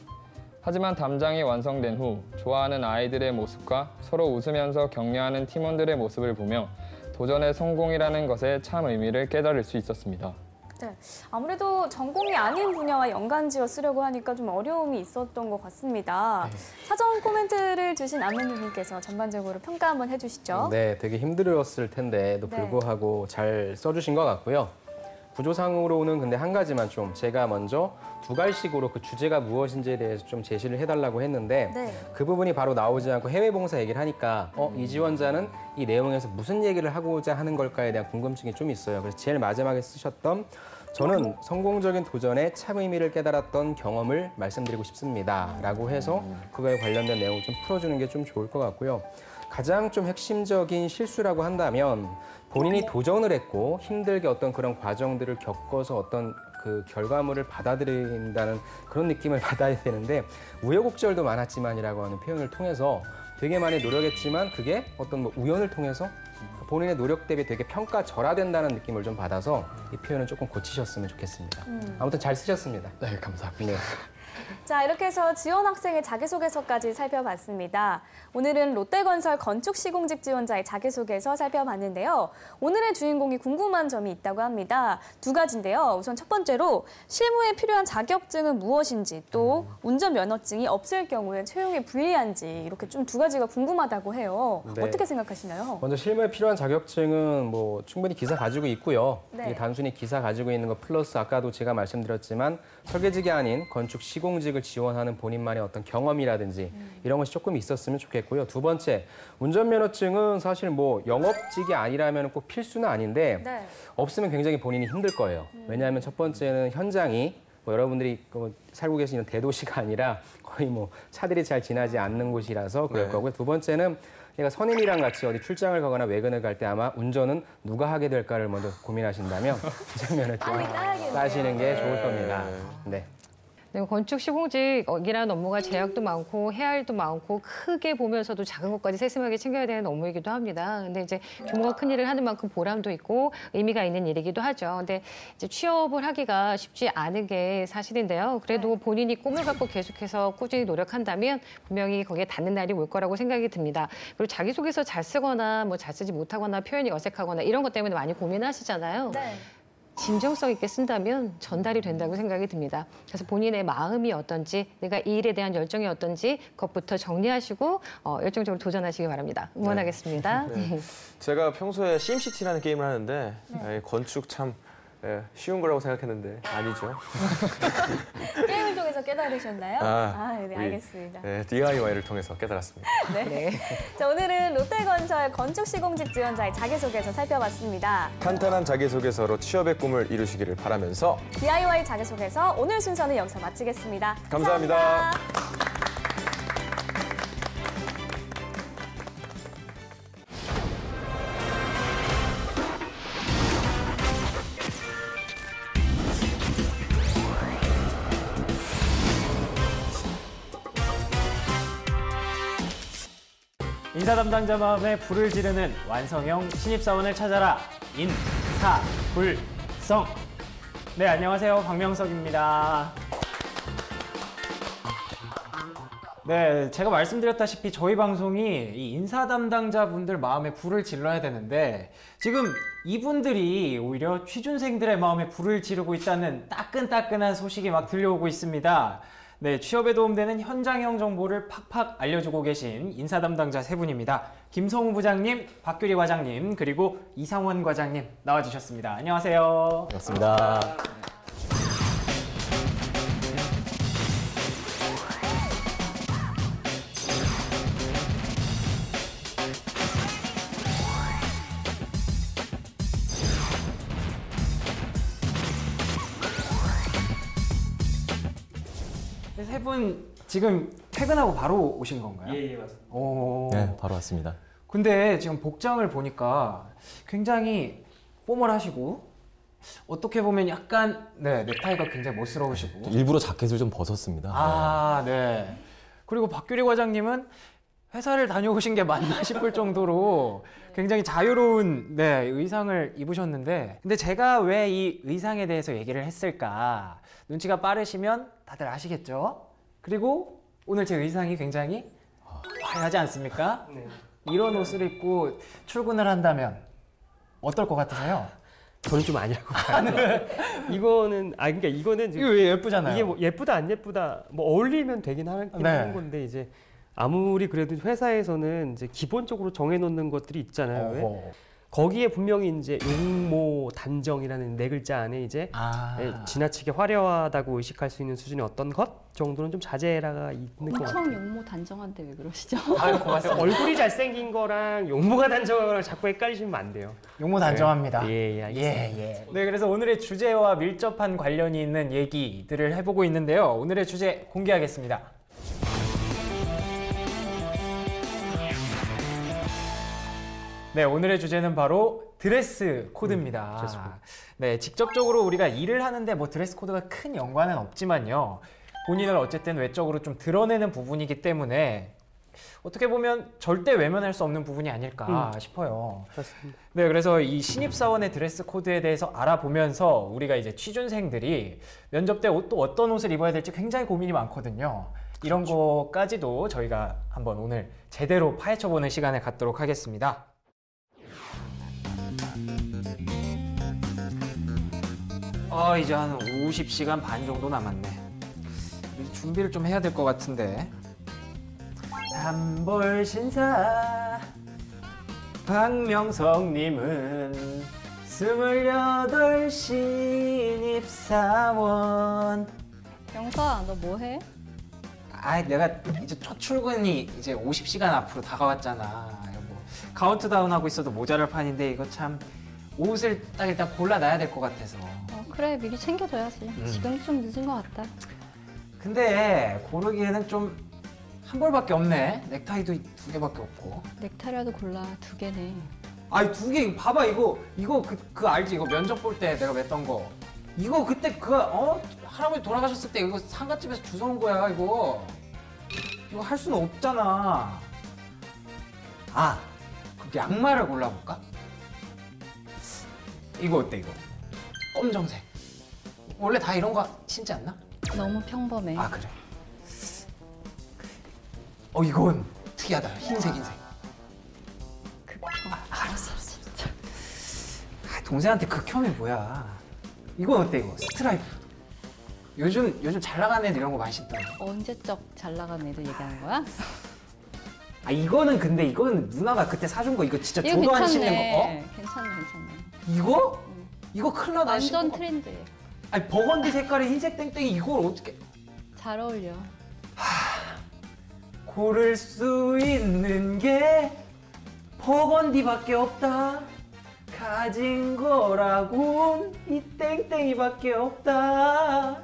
하지만 담장이 완성된 후 좋아하는 아이들의 모습과 서로 웃으면서 격려하는 팀원들의 모습을 보며 도전의 성공이라는 것에 참 의미를 깨달을 수 있었습니다. 네. 아무래도 전공이 아닌 분야와 연관지어 쓰려고 하니까 좀 어려움이 있었던 것 같습니다. 사전 코멘트를 주신 안멘토님께서 전반적으로 평가 한번 해주시죠. 네, 되게 힘들었을 텐데도 네. 불구하고 잘 써주신 것 같고요. 구조상으로는 근데 한 가지만 좀 제가 먼저 두 갈식으로 그 주제가 무엇인지에 대해서 좀 제시를 해달라고 했는데 네. 그 부분이 바로 나오지 않고 해외 봉사 얘기를 하니까 이 지원자는 이 내용에서 무슨 얘기를 하고자 하는 걸까에 대한 궁금증이 좀 있어요. 그래서 제일 마지막에 쓰셨던 저는 성공적인 도전에 참 의미를 깨달았던 경험을 말씀드리고 싶습니다. 라고 해서 그거에 관련된 내용을 좀 풀어주는 게 좀 좋을 것 같고요. 가장 좀 핵심적인 실수라고 한다면 본인이 도전을 했고 힘들게 어떤 그런 과정들을 겪어서 어떤 그 결과물을 받아들인다는 그런 느낌을 받아야 되는데 우여곡절도 많았지만이라고 하는 표현을 통해서 되게 많이 노력했지만 그게 어떤 뭐 우연을 통해서 본인의 노력 대비 되게 평가절하된다는 느낌을 좀 받아서 이 표현을 조금 고치셨으면 좋겠습니다. 아무튼 잘 쓰셨습니다. 네, 감사합니다. 네. 자, 이렇게 해서 지원 학생의 자기소개서까지 살펴봤습니다. 오늘은 롯데건설 건축시공직 지원자의 자기소개서 살펴봤는데요. 오늘의 주인공이 궁금한 점이 있다고 합니다. 두 가지인데요. 우선 첫 번째로 실무에 필요한 자격증은 무엇인지 또 운전면허증이 없을 경우에 채용에 불리한지 이렇게 좀 두 가지가 궁금하다고 해요. 네. 어떻게 생각하시나요? 먼저 실무에 필요한 자격증은 뭐 충분히 기사 가지고 있고요. 네. 이게 단순히 기사 가지고 있는 것 플러스 아까도 제가 말씀드렸지만 설계직이 아닌 건축 시공직을 지원하는 본인만의 어떤 경험이라든지 이런 것이 조금 있었으면 좋겠고요. 두 번째, 운전면허증은 사실 뭐 영업직이 아니라면 꼭 필수는 아닌데 네. 없으면 굉장히 본인이 힘들 거예요. 왜냐하면 첫 번째는 현장이 뭐 여러분들이 살고 계시는 대도시가 아니라 거의 뭐 차들이 잘 지나지 않는 곳이라서 그럴 네. 거고요. 두 번째는 내가 선임이랑 같이 어디 출장을 가거나 외근을 갈 때 아마 운전은 누가 하게 될까를 먼저 고민하신다면 운전면허증을 따야겠네요. 따시는 게 좋을 겁니다. 네. 네, 건축 시공직이라는 업무가 제약도 많고 해야 할 일도 많고 크게 보면서도 작은 것까지 세심하게 챙겨야 되는 업무이기도 합니다. 근데 이제 규모가 큰 일을 하는 만큼 보람도 있고 의미가 있는 일이기도 하죠. 근데 이제 취업을 하기가 쉽지 않은 게 사실인데요. 그래도 본인이 꿈을 갖고 계속해서 꾸준히 노력한다면 분명히 거기에 닿는 날이 올 거라고 생각이 듭니다. 그리고 자기소개서 잘 쓰거나 뭐 잘 쓰지 못하거나 표현이 어색하거나 이런 것 때문에 많이 고민하시잖아요. 네. 진정성 있게 쓴다면 전달이 된다고 생각이 듭니다. 그래서 본인의 마음이 어떤지, 내가 이 일에 대한 열정이 어떤지 그것부터 정리하시고 열정적으로 도전하시기 바랍니다. 응원하겠습니다. 네. 제가 평소에 심시티라는 게임을 하는데 건축 참 쉬운 거라고 생각했는데 아니죠. 게임을 통해서 깨달으셨나요? 네, 우리, 알겠습니다. DIY를 통해서 깨달았습니다. 네. 자, 오늘은 롯데건설 건축시공직 지원자의 자기소개서 살펴봤습니다. 탄탄한 자기소개서로 취업의 꿈을 이루시기를 바라면서 DIY 자기소개서 오늘 순서는 여기서 마치겠습니다. 감사합니다. 감사합니다. 인사 담당자 마음에 불을 지르는 완성형 신입사원을 찾아라. 인사불성. 네, 안녕하세요. 박명석입니다. 네, 제가 말씀드렸다시피 저희 방송이 이 인사 담당자분들 마음에 불을 질러야 되는데 지금 이분들이 오히려 취준생들의 마음에 불을 지르고 있다는 따끈따끈한 소식이 막 들려오고 있습니다. 네, 취업에 도움되는 현장형 정보를 팍팍 알려주고 계신 인사 담당자 세 분입니다. 김성우 부장님, 박규리 과장님, 그리고 이상원 과장님 나와주셨습니다. 안녕하세요. 반갑습니다. 세 분 지금 퇴근하고 바로 오신 건가요? 예, 맞습니다. 오. 네, 바로 왔습니다. 근데 지금 복장을 보니까 굉장히 포멀하시고 어떻게 보면 약간 넥타이가 굉장히 멋스러우시고 일부러 자켓을 좀 벗었습니다. 아, 네. 그리고 박규리 과장님은 회사를 다녀오신 게 맞나 싶을 정도로 굉장히 자유로운 의상을 입으셨는데 근데 제가 왜 이 의상에 대해서 얘기를 했을까 눈치가 빠르시면 다들 아시겠죠? 그리고 오늘 제 의상이 굉장히 화려하지 않습니까? 네. 이런 옷을 입고 출근을 한다면 어떨 것 같으세요? 저는 좀 아니라고 봐요. 이거는 그러니까 이거는 이거 왜 예쁘잖아요. 이게 뭐 예쁘다 안 예쁘다 뭐 어울리면 되긴 하는 네. 건데 이제 아무리 그래도 회사에서는 이제 기본적으로 정해놓는 것들이 있잖아요. 왜? 어허. 거기에 분명히 이제 용모 단정이라는 네 글자 안에 이제 지나치게 화려하다고 의식할 수 있는 수준의 어떤 것 정도는 좀 자제라가 있는 것 같아요. 엄청 용모 단정한데 왜 그러시죠? 아유, 고맙습니다. 얼굴이 잘생긴 거랑 용모가 단정한 거랑 자꾸 헷갈리시면 안 돼요. 용모 단정합니다. 예, 알겠습니다. 예. 네, 그래서 오늘의 주제와 밀접한 관련이 있는 얘기들을 해보고 있는데요. 오늘의 주제 공개하겠습니다. 네, 오늘의 주제는 바로 드레스 코드입니다. 네, 직접적으로 우리가 일을 하는데 뭐 드레스 코드가 큰 연관은 없지만요. 본인을 어쨌든 외적으로 좀 드러내는 부분이기 때문에 어떻게 보면 절대 외면할 수 없는 부분이 아닐까 싶어요. 그렇습니다. 네, 그래서 이 신입사원의 드레스 코드에 대해서 알아보면서 우리가 이제 취준생들이 면접 때 또 어떤 옷을 입어야 될지 굉장히 고민이 많거든요. 이런 거까지도 저희가 한번 오늘 제대로 파헤쳐보는 시간을 갖도록 하겠습니다. 이제 한 50시간 반 정도 남았네. 준비를 좀 해야 될 것 같은데. 단벌 신사 박명석님은 28 신입사원. 영서아, 너 뭐해? 내가 이제 첫 출근이 이제 50시간 앞으로 다가왔잖아. 뭐 카운트다운 하고 있어도 모자랄 판인데 이거 참 옷을 딱 일단 골라놔야 될 것 같아서. 그래, 미리 챙겨둬야지. 지금 좀 늦은 것 같다. 근데 고르기에는 좀 한 벌밖에 없네. 넥타이도 2개밖에 없고. 넥타이라도 골라, 2개네. 아니 2개 봐봐 이거 그 알지? 이거 면접 볼 때 내가 맸던 거. 이거 그때 할아버지 돌아가셨을 때 이거 상가집에서 주워온 거야 이거. 이거 할 수는 없잖아. 그 양말을 골라볼까? 이거 어때 이거? 검정색. 원래 다 이런 거 신지 않나? 너무 평범해. 그래. 이건 특이하다. 흰색. 알았어, 진짜. 동생한테 극혐이 뭐야? 이건 어때 이거? 스트라이프. 요즘 잘 나가는 애들 이런 거 많이 신더라. 언제적 잘 나간 애들 얘기하는 거야? 이거는 근데 이거는 누나가 그때 사준 거 이거 진짜 이거 조도 안 신는 거. 괜찮네. 괜찮네. 이거? 이거 큰일 나다. 완전 트렌드해. 버건디 색깔의 흰색 땡땡이 이걸 어떻게? 잘 어울려. 고를 수 있는 게 버건디밖에 없다. 가진 거라곤 이 땡땡이밖에 없다.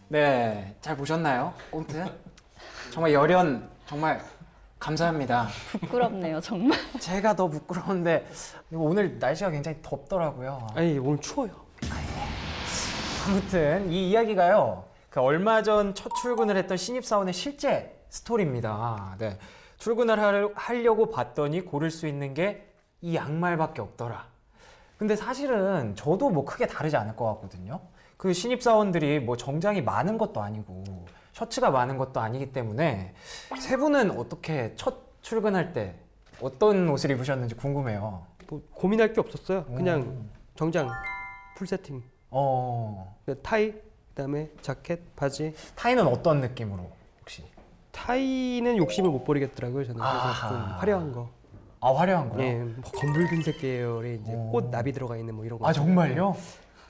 네, 잘 보셨나요? 꽁트? 정말 열연, 정말 감사합니다. 부끄럽네요, 정말. 제가 더 부끄러운데 오늘 날씨가 굉장히 덥더라고요. 아니 오늘 추워요. 아무튼 이 이야기가요. 얼마 전 첫 출근을 했던 신입사원의 실제 스토리입니다. 네, 출근을 하려고 봤더니 고를 수 있는 게 이 양말밖에 없더라. 근데 사실은 저도 뭐 크게 다르지 않을 것 같거든요. 그 신입사원들이 뭐 정장이 많은 것도 아니고 셔츠가 많은 것도 아니기 때문에 세 분은 어떻게 첫 출근할 때 어떤 옷을 입으셨는지 궁금해요. 뭐 고민할 게 없었어요. 그냥 정장 풀 세팅. 타이, 그다음에 자켓, 바지. 타이는 어떤 느낌으로 혹시? 타이는 욕심을 못 버리겠더라고요. 저는 그래서 좀 화려한 거. 아, 화려한 거요? 예, 뭐 검붉은색 계열의 이제 꽃 나비 들어가 있는 뭐 이런 거. 아, 정말요?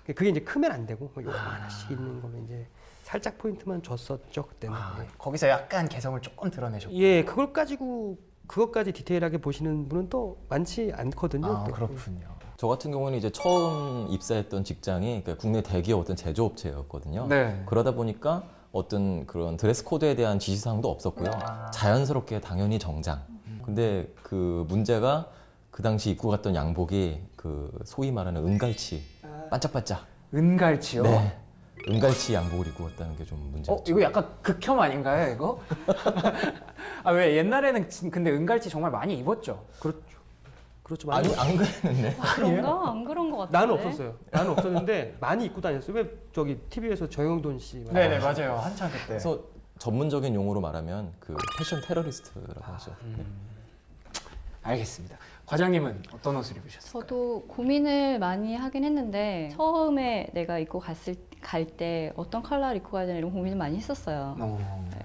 그게 이제 크면 안 되고 뭐 요거 하나씩 있는 거면 이제 살짝 포인트만 줬었죠 그때는. 예. 거기서 약간 개성을 조금 드러내셨고. 예, 그걸 가지고 그것까지 디테일하게 보시는 분은 또 많지 않거든요. 아, 또. 그렇군요. 저 같은 경우는 이제 처음 입사했던 직장이 그러니까 국내 대기업 어떤 제조업체였거든요. 네. 그러다 보니까 어떤 그런 드레스 코드에 대한 지시사항도 없었고요. 자연스럽게 당연히 정장. 근데 그 문제가 그 당시 입고 갔던 양복이 그 소위 말하는 은갈치 반짝반짝. 은갈치요? 네. 은갈치 양복을 입고 갔다는 게 좀 문제였죠. 이거 약간 극혐 아닌가요, 이거? 아, 왜 옛날에는 근데 은갈치 정말 많이 입었죠? 그렇죠. 아니 많이. 안 그랬는데. 그런가? 안 그런 것 같은데. 나는 없었어요. 나는 없었는데 많이 입고 다녔어요. 왜 저기 TV에서 정영돈 씨. 네네, 맞아요. 한참 그때. 그래서 전문적인 용어로 말하면 그 패션 테러리스트라고 하죠. 네. 알겠습니다. 과장님은 어떤 옷을 입으셨어요? 저도 고민을 많이 하긴 했는데 처음에 내가 입고 갈 때 어떤 컬러를 입고 가야 되나 이런 고민을 많이 했었어요. 네,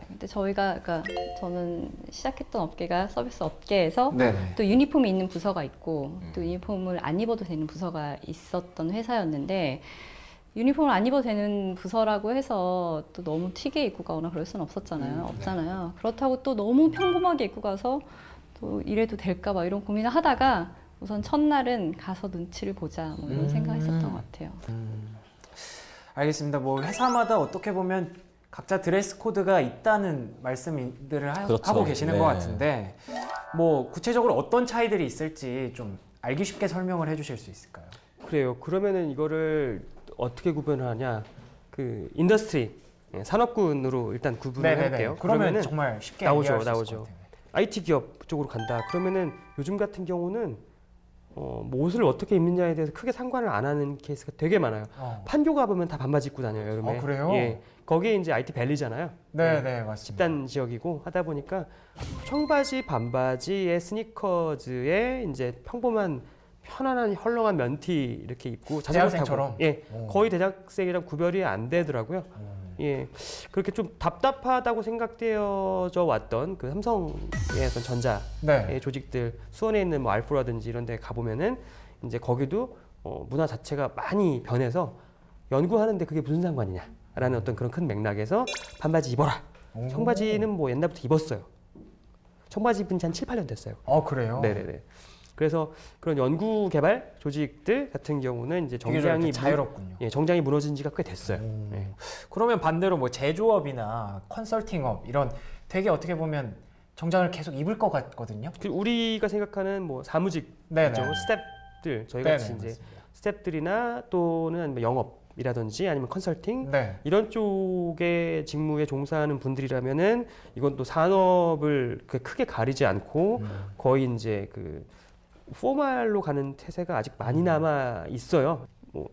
근데 그러니까 저는 시작했던 업계가 서비스 업계에서 네네. 또 유니폼이 있는 부서가 있고 또 유니폼을 안 입어도 되는 부서가 있었던 회사였는데 유니폼을 안 입어도 되는 부서라고 해서 또 너무 튀게 입고 가거나 그럴 수는 없었잖아요. 없잖아요. 그렇다고 또 너무 평범하게 입고 가서 또 이래도 될까 봐 이런 고민을 하다가 우선 첫날은 가서 눈치를 보자 뭐 이런 생각했었던 것 같아요. 알겠습니다. 뭐 회사마다 어떻게 보면 각자 드레스 코드가 있다는 말씀들을 그렇죠. 하고 계시는 네. 것 같은데 뭐 구체적으로 어떤 차이들이 있을지 좀 알기 쉽게 설명을 해주실 수 있을까요? 그래요. 그러면은 이거를 어떻게 구분하냐? 그 인더스트리 산업군으로 일단 구분을 할게요. 그러면 정말 쉽게 이해할 수 있을 것 같아요. IT 기업 쪽으로 간다. 그러면은 요즘 같은 경우는 뭐 옷을 어떻게 입느냐에 대해서 크게 상관을 안 하는 케이스가 되게 많아요. 판교 가보면 다 반바지 입고 다녀요, 여름에. 그래요? 예. 거기에 이제 IT 밸리잖아요. 네네, 맞습니다. 집단 지역이고 하다 보니까 청바지, 반바지에 스니커즈에 이제 평범한 편안한 헐렁한 면티 이렇게 입고 자전거 대학생처럼? 타고 예, 거의 대학생이랑 구별이 안 되더라고요. 예, 그렇게 좀 답답하다고 생각되어져 왔던 그 삼성의 어떤 전자의 조직들 수원에 있는 뭐 알포라든지 이런 데 가보면은 이제 거기도 문화 자체가 많이 변해서 연구하는데 그게 무슨 상관이냐라는 어떤 그런 큰 맥락에서 반바지 입어라. 청바지는 뭐 옛날부터 입었어요. 청바지 입은 지 한 7, 8년 됐어요. 그래요? 네네네. 그래서 그런 연구 개발 조직들 같은 경우는 이제 정장이 자유롭군요. 예, 정장이 무너진 지가 꽤 됐어요. 예. 그러면 반대로 뭐 제조업이나 컨설팅업 이런 되게 어떻게 보면 정장을 계속 입을 것 같거든요. 우리가 생각하는 뭐 사무직, 스텝들 저희 같이 이제 스텝들이나 또는 뭐 영업이라든지 아니면 컨설팅 이런 쪽의 직무에 종사하는 분들이라면은 이건 또 산업을 크게 가리지 않고 거의 이제 그 포멀로 가는 태세가 아직 많이 남아 있어요. 뭐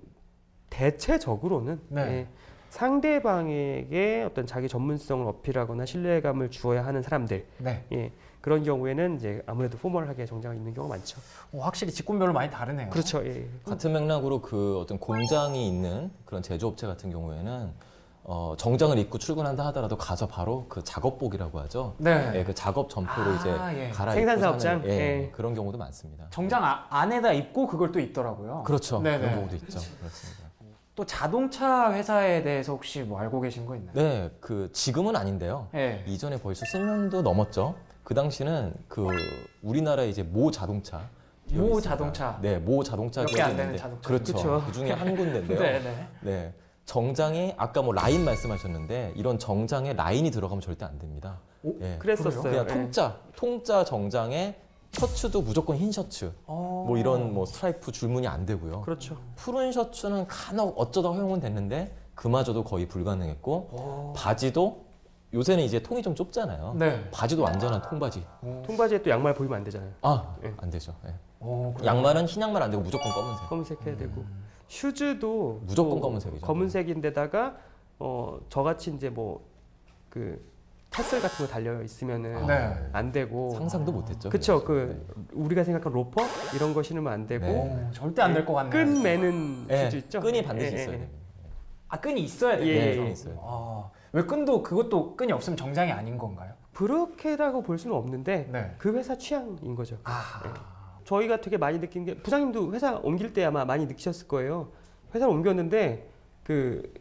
대체적으로는 예, 상대방에게 어떤 자기 전문성을 어필하거나 신뢰감을 주어야 하는 사람들, 예, 그런 경우에는 이제 아무래도 포멀하게 정장을 입는 경우가 많죠. 확실히 직군별로 많이 다르네요. 그렇죠. 예. 같은 맥락으로 그 어떤 공장이 있는 그런 제조업체 같은 경우에는 정장을 입고 출근한다 하더라도 가서 바로 그 작업복이라고 하죠. 예, 그 작업 점포로 이제 갈아입고 생산사업장 그런 경우도 많습니다. 정장 안에다 입고 그걸 또 입더라고요. 그렇죠. 그런 경우도 있죠. 그렇습니다. 또 자동차 회사에 대해서 혹시 뭐 알고 계신 거 있나요? 네, 그 지금은 아닌데요. 이전에 벌써 10년도 넘었죠. 그 당시는 그 우리나라의 이제 모 자동차. 모 자동차. 네, 모 자동차 몇 개 안 되는 자동차. 그렇죠. 그 중에 한 군데인데요. 네. 정장에 아까 뭐 라인 말씀하셨는데 이런 정장에 라인이 들어가면 절대 안 됩니다. 예. 그랬었어요. 그냥 통짜 정장에 셔츠도 무조건 흰 셔츠. 뭐 이런 뭐 스트라이프 줄무늬 안 되고요. 그렇죠. 푸른 셔츠는 간혹 어쩌다 허용은 됐는데 그마저도 거의 불가능했고 바지도 요새는 이제 통이 좀 좁잖아요. 바지도 완전한 통바지. 통바지에 또 양말 보이면 안 되잖아요. 안 되죠. 예. 양말은 흰 양말 안 되고 무조건 검은색. 검은색 해야 되고. 슈즈도 무조건 뭐 검은색이죠. 검은색인데다가 저같이 이제 뭐 그 타슬 같은 거 달려 있으면은 안 되고 상상도 못했죠. 그쵸. 그래서. 우리가 생각한 로퍼 이런 거 신으면 안 되고 네. 절대 안 될 것 같네요. 끈 매는 네, 슈즈 있죠. 끈이 반드시 예, 예, 있어야 예. 돼요. 아, 끈이 있어야 돼요. 예, 끈이 있어요. 왜 끈도 그것도 끈이 없으면 정장이 아닌 건가요? 그렇게라고 볼 수는 없는데 네. 그 회사 취향인 거죠. 아. 예. 저희가 되게 많이 느낀 게 부장님도 회사 옮길 때 아마 많이 느끼셨을 거예요. 회사를 옮겼는데 그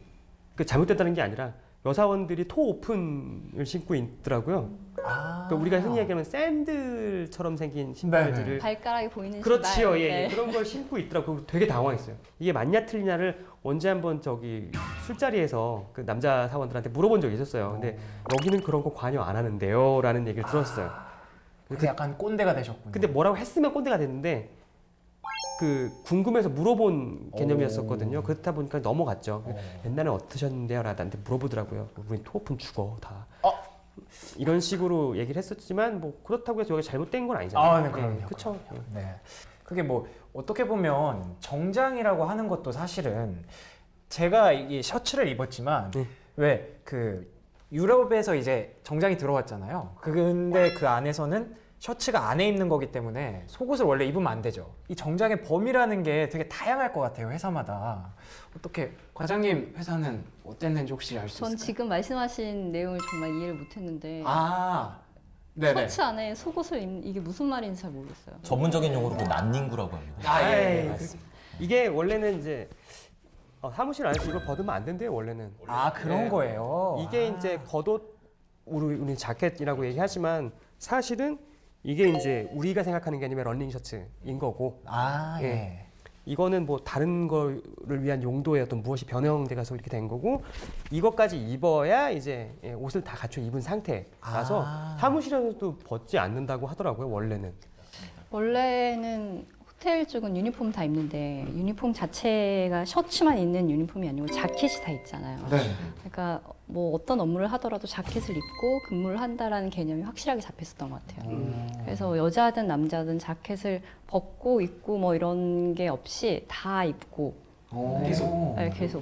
잘못됐다는 게 아니라 여사원들이 토 오픈을 신고 있더라고요. 그러니까 우리가 흔히 얘기하면 샌들처럼 생긴 신발들을 발가락이 보이는 그렇지요. 신발. 예, 네. 그런 걸 신고 있더라고요. 되게 당황했어요. 이게 맞냐 틀리냐를 언제 한번 저기 술자리에서 그 남자 사원들한테 물어본 적이 있었어요. 근데 여기는 그런 거 관여 안 하는데요 라는 얘기를 들었어요. 그래서 약간 꼰대가 되셨군요. 근데 뭐라고 했으면 꼰대가 됐는데 그 궁금해서 물어본 개념이었었거든요. 그렇다 보니까 넘어갔죠. 옛날에 어떠셨는데요? 나한테 물어보더라고요. 우린 토오픈 죽어 다. 이런 식으로 얘기를 했었지만 뭐 그렇다고 해서 여기가 잘못된 건 아니잖아요. 아, 네, 그럼요. 그렇죠. 네. 그게 뭐 어떻게 보면 정장이라고 하는 것도 사실은 제가 이 셔츠를 입었지만 왜 그 유럽에서 이제 정장이 들어왔잖아요. 근데 그 안에서는 셔츠가 안에 입는 거기 때문에 속옷을 원래 입으면 안 되죠. 이 정장의 범위라는 게 되게 다양할 것 같아요, 회사마다. 어떻게 과장님 회사는 어땠는지 혹시 알 수 전 있을까요? 지금 말씀하신 내용을 정말 이해를 못했는데 아, 네네. 셔츠 안에 속옷을 입는 이게 무슨 말인지 잘 모르겠어요. 전문적인 용어로 그 난닝구라고 합니다. 아, 예, 에이, 맞습니다. 이게 원래는 이제 사무실 안에서 이걸 벗으면 안 된대요. 원래는. 아, 그런 네. 거예요. 이게 이제 겉옷 우리 자켓이라고 얘기하지만 사실은 이게 이제 우리가 생각하는 게 아니면 런닝 셔츠인 거고 아, 예. 예. 이거는 뭐 다른 거를 위한 용도의 어떤 무엇이 변형돼 가서 이렇게 된 거고 이것까지 입어야 이제 옷을 다 갖춰 입은 상태라서 사무실에서도 벗지 않는다고 하더라고요. 원래는. 원래는 호텔 쪽은 유니폼 다 입는데 유니폼 자체가 셔츠만 있는 유니폼이 아니고 자켓이 다 있잖아요. 네. 그러니까 뭐 어떤 업무를 하더라도 자켓을 입고 근무를 한다라는 개념이 확실하게 잡혔었던 것 같아요. 그래서 여자든 남자든 자켓을 벗고 입고 뭐 이런 게 없이 다 입고 계속. 네, 계속.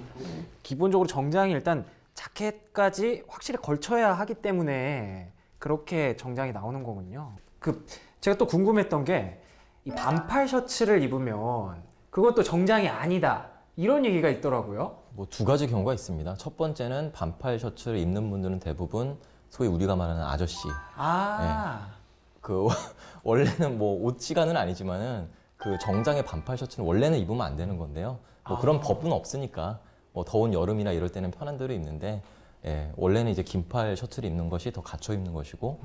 기본적으로 정장이 일단 자켓까지 확실히 걸쳐야 하기 때문에 그렇게 정장이 나오는 거군요. 제가 또 궁금했던 게 이 반팔 셔츠를 입으면 그것도 정장이 아니다 이런 얘기가 있더라고요. 뭐 두 가지 경우가 있습니다. 첫 번째는 반팔 셔츠를 입는 분들은 대부분 소위 우리가 말하는 아저씨. 그 원래는 뭐 옷지간은 아니지만은 그 정장의 반팔 셔츠는 원래는 입으면 안 되는 건데요. 뭐 그런 법은 없으니까 뭐 더운 여름이나 이럴 때는 편한 대로 입는데 원래는 이제 긴팔 셔츠를 입는 것이 더 갖춰 입는 것이고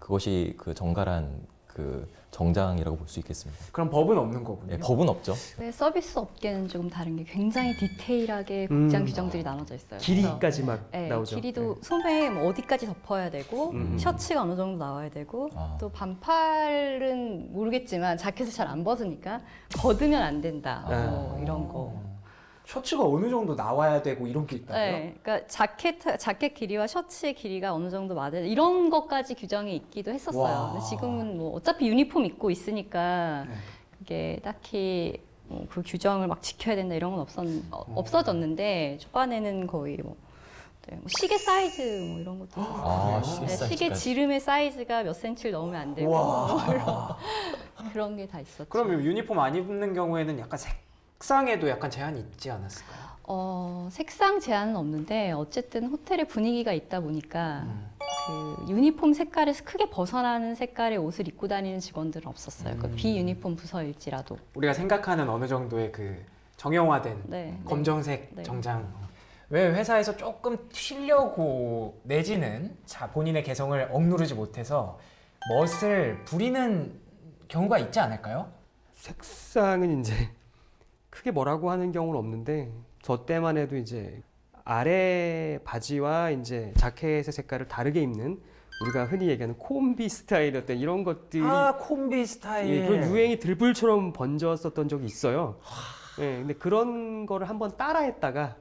그것이 그 정갈한 그 정장이라고 볼 수 있겠습니다. 그럼 법은 없는 거군요. 법은 없죠. 왜 서비스 업계는 조금 다른 게 굉장히 디테일하게 국장 규정들이 나눠져 있어요. 길이까지 막 네, 나오죠. 길이도 소매 뭐 어디까지 덮어야 되고 셔츠가 어느 정도 나와야 되고 또 반팔은 모르겠지만 자켓을 잘 안 벗으니까 걷으면 안 된다 뭐 이런 거. 셔츠가 어느 정도 나와야 되고 이런 게 있다고요? 네, 그러니까 자켓 길이와 셔츠의 길이가 어느 정도 맞아야 돼. 이런 것까지 규정이 있기도 했었어요. 근데 지금은 뭐 어차피 유니폼 입고 있으니까 그게 딱히 뭐 그 규정을 막 지켜야 된다 이런 건 없어졌는데 초반에는 거의 뭐 시계 사이즈 뭐 이런 것도 있었어요. 시계 지름의 사이즈가 몇 센치를 넘으면 안 되고 그런 게 다 있었죠. 그럼 유니폼 안 입는 경우에는 약간 색상에도 약간 제한이 있지 않았을까요? 색상 제한은 없는데 어쨌든 호텔의 분위기가 있다 보니까 그 유니폼 색깔에서 크게 벗어나는 색깔의 옷을 입고 다니는 직원들은 없었어요. 그 비유니폼 부서일지라도. 우리가 생각하는 어느 정도의 그 정형화된 검정색 정장. 왜 회사에서 조금 튀려고 내지는 본인의 개성을 억누르지 못해서 멋을 부리는 경우가 있지 않을까요? 색상은 이제 크게 뭐라고 하는 경우는 없는데 저 때만 해도 이제 아래 바지와 이제 자켓의 색깔을 다르게 입는 우리가 흔히 얘기하는 콤비 스타일이었던 이런 것들이 콤비 스타일 그런 유행이 들불처럼 번졌었던 적이 있어요. 근데 그런 거를 한번 따라했다가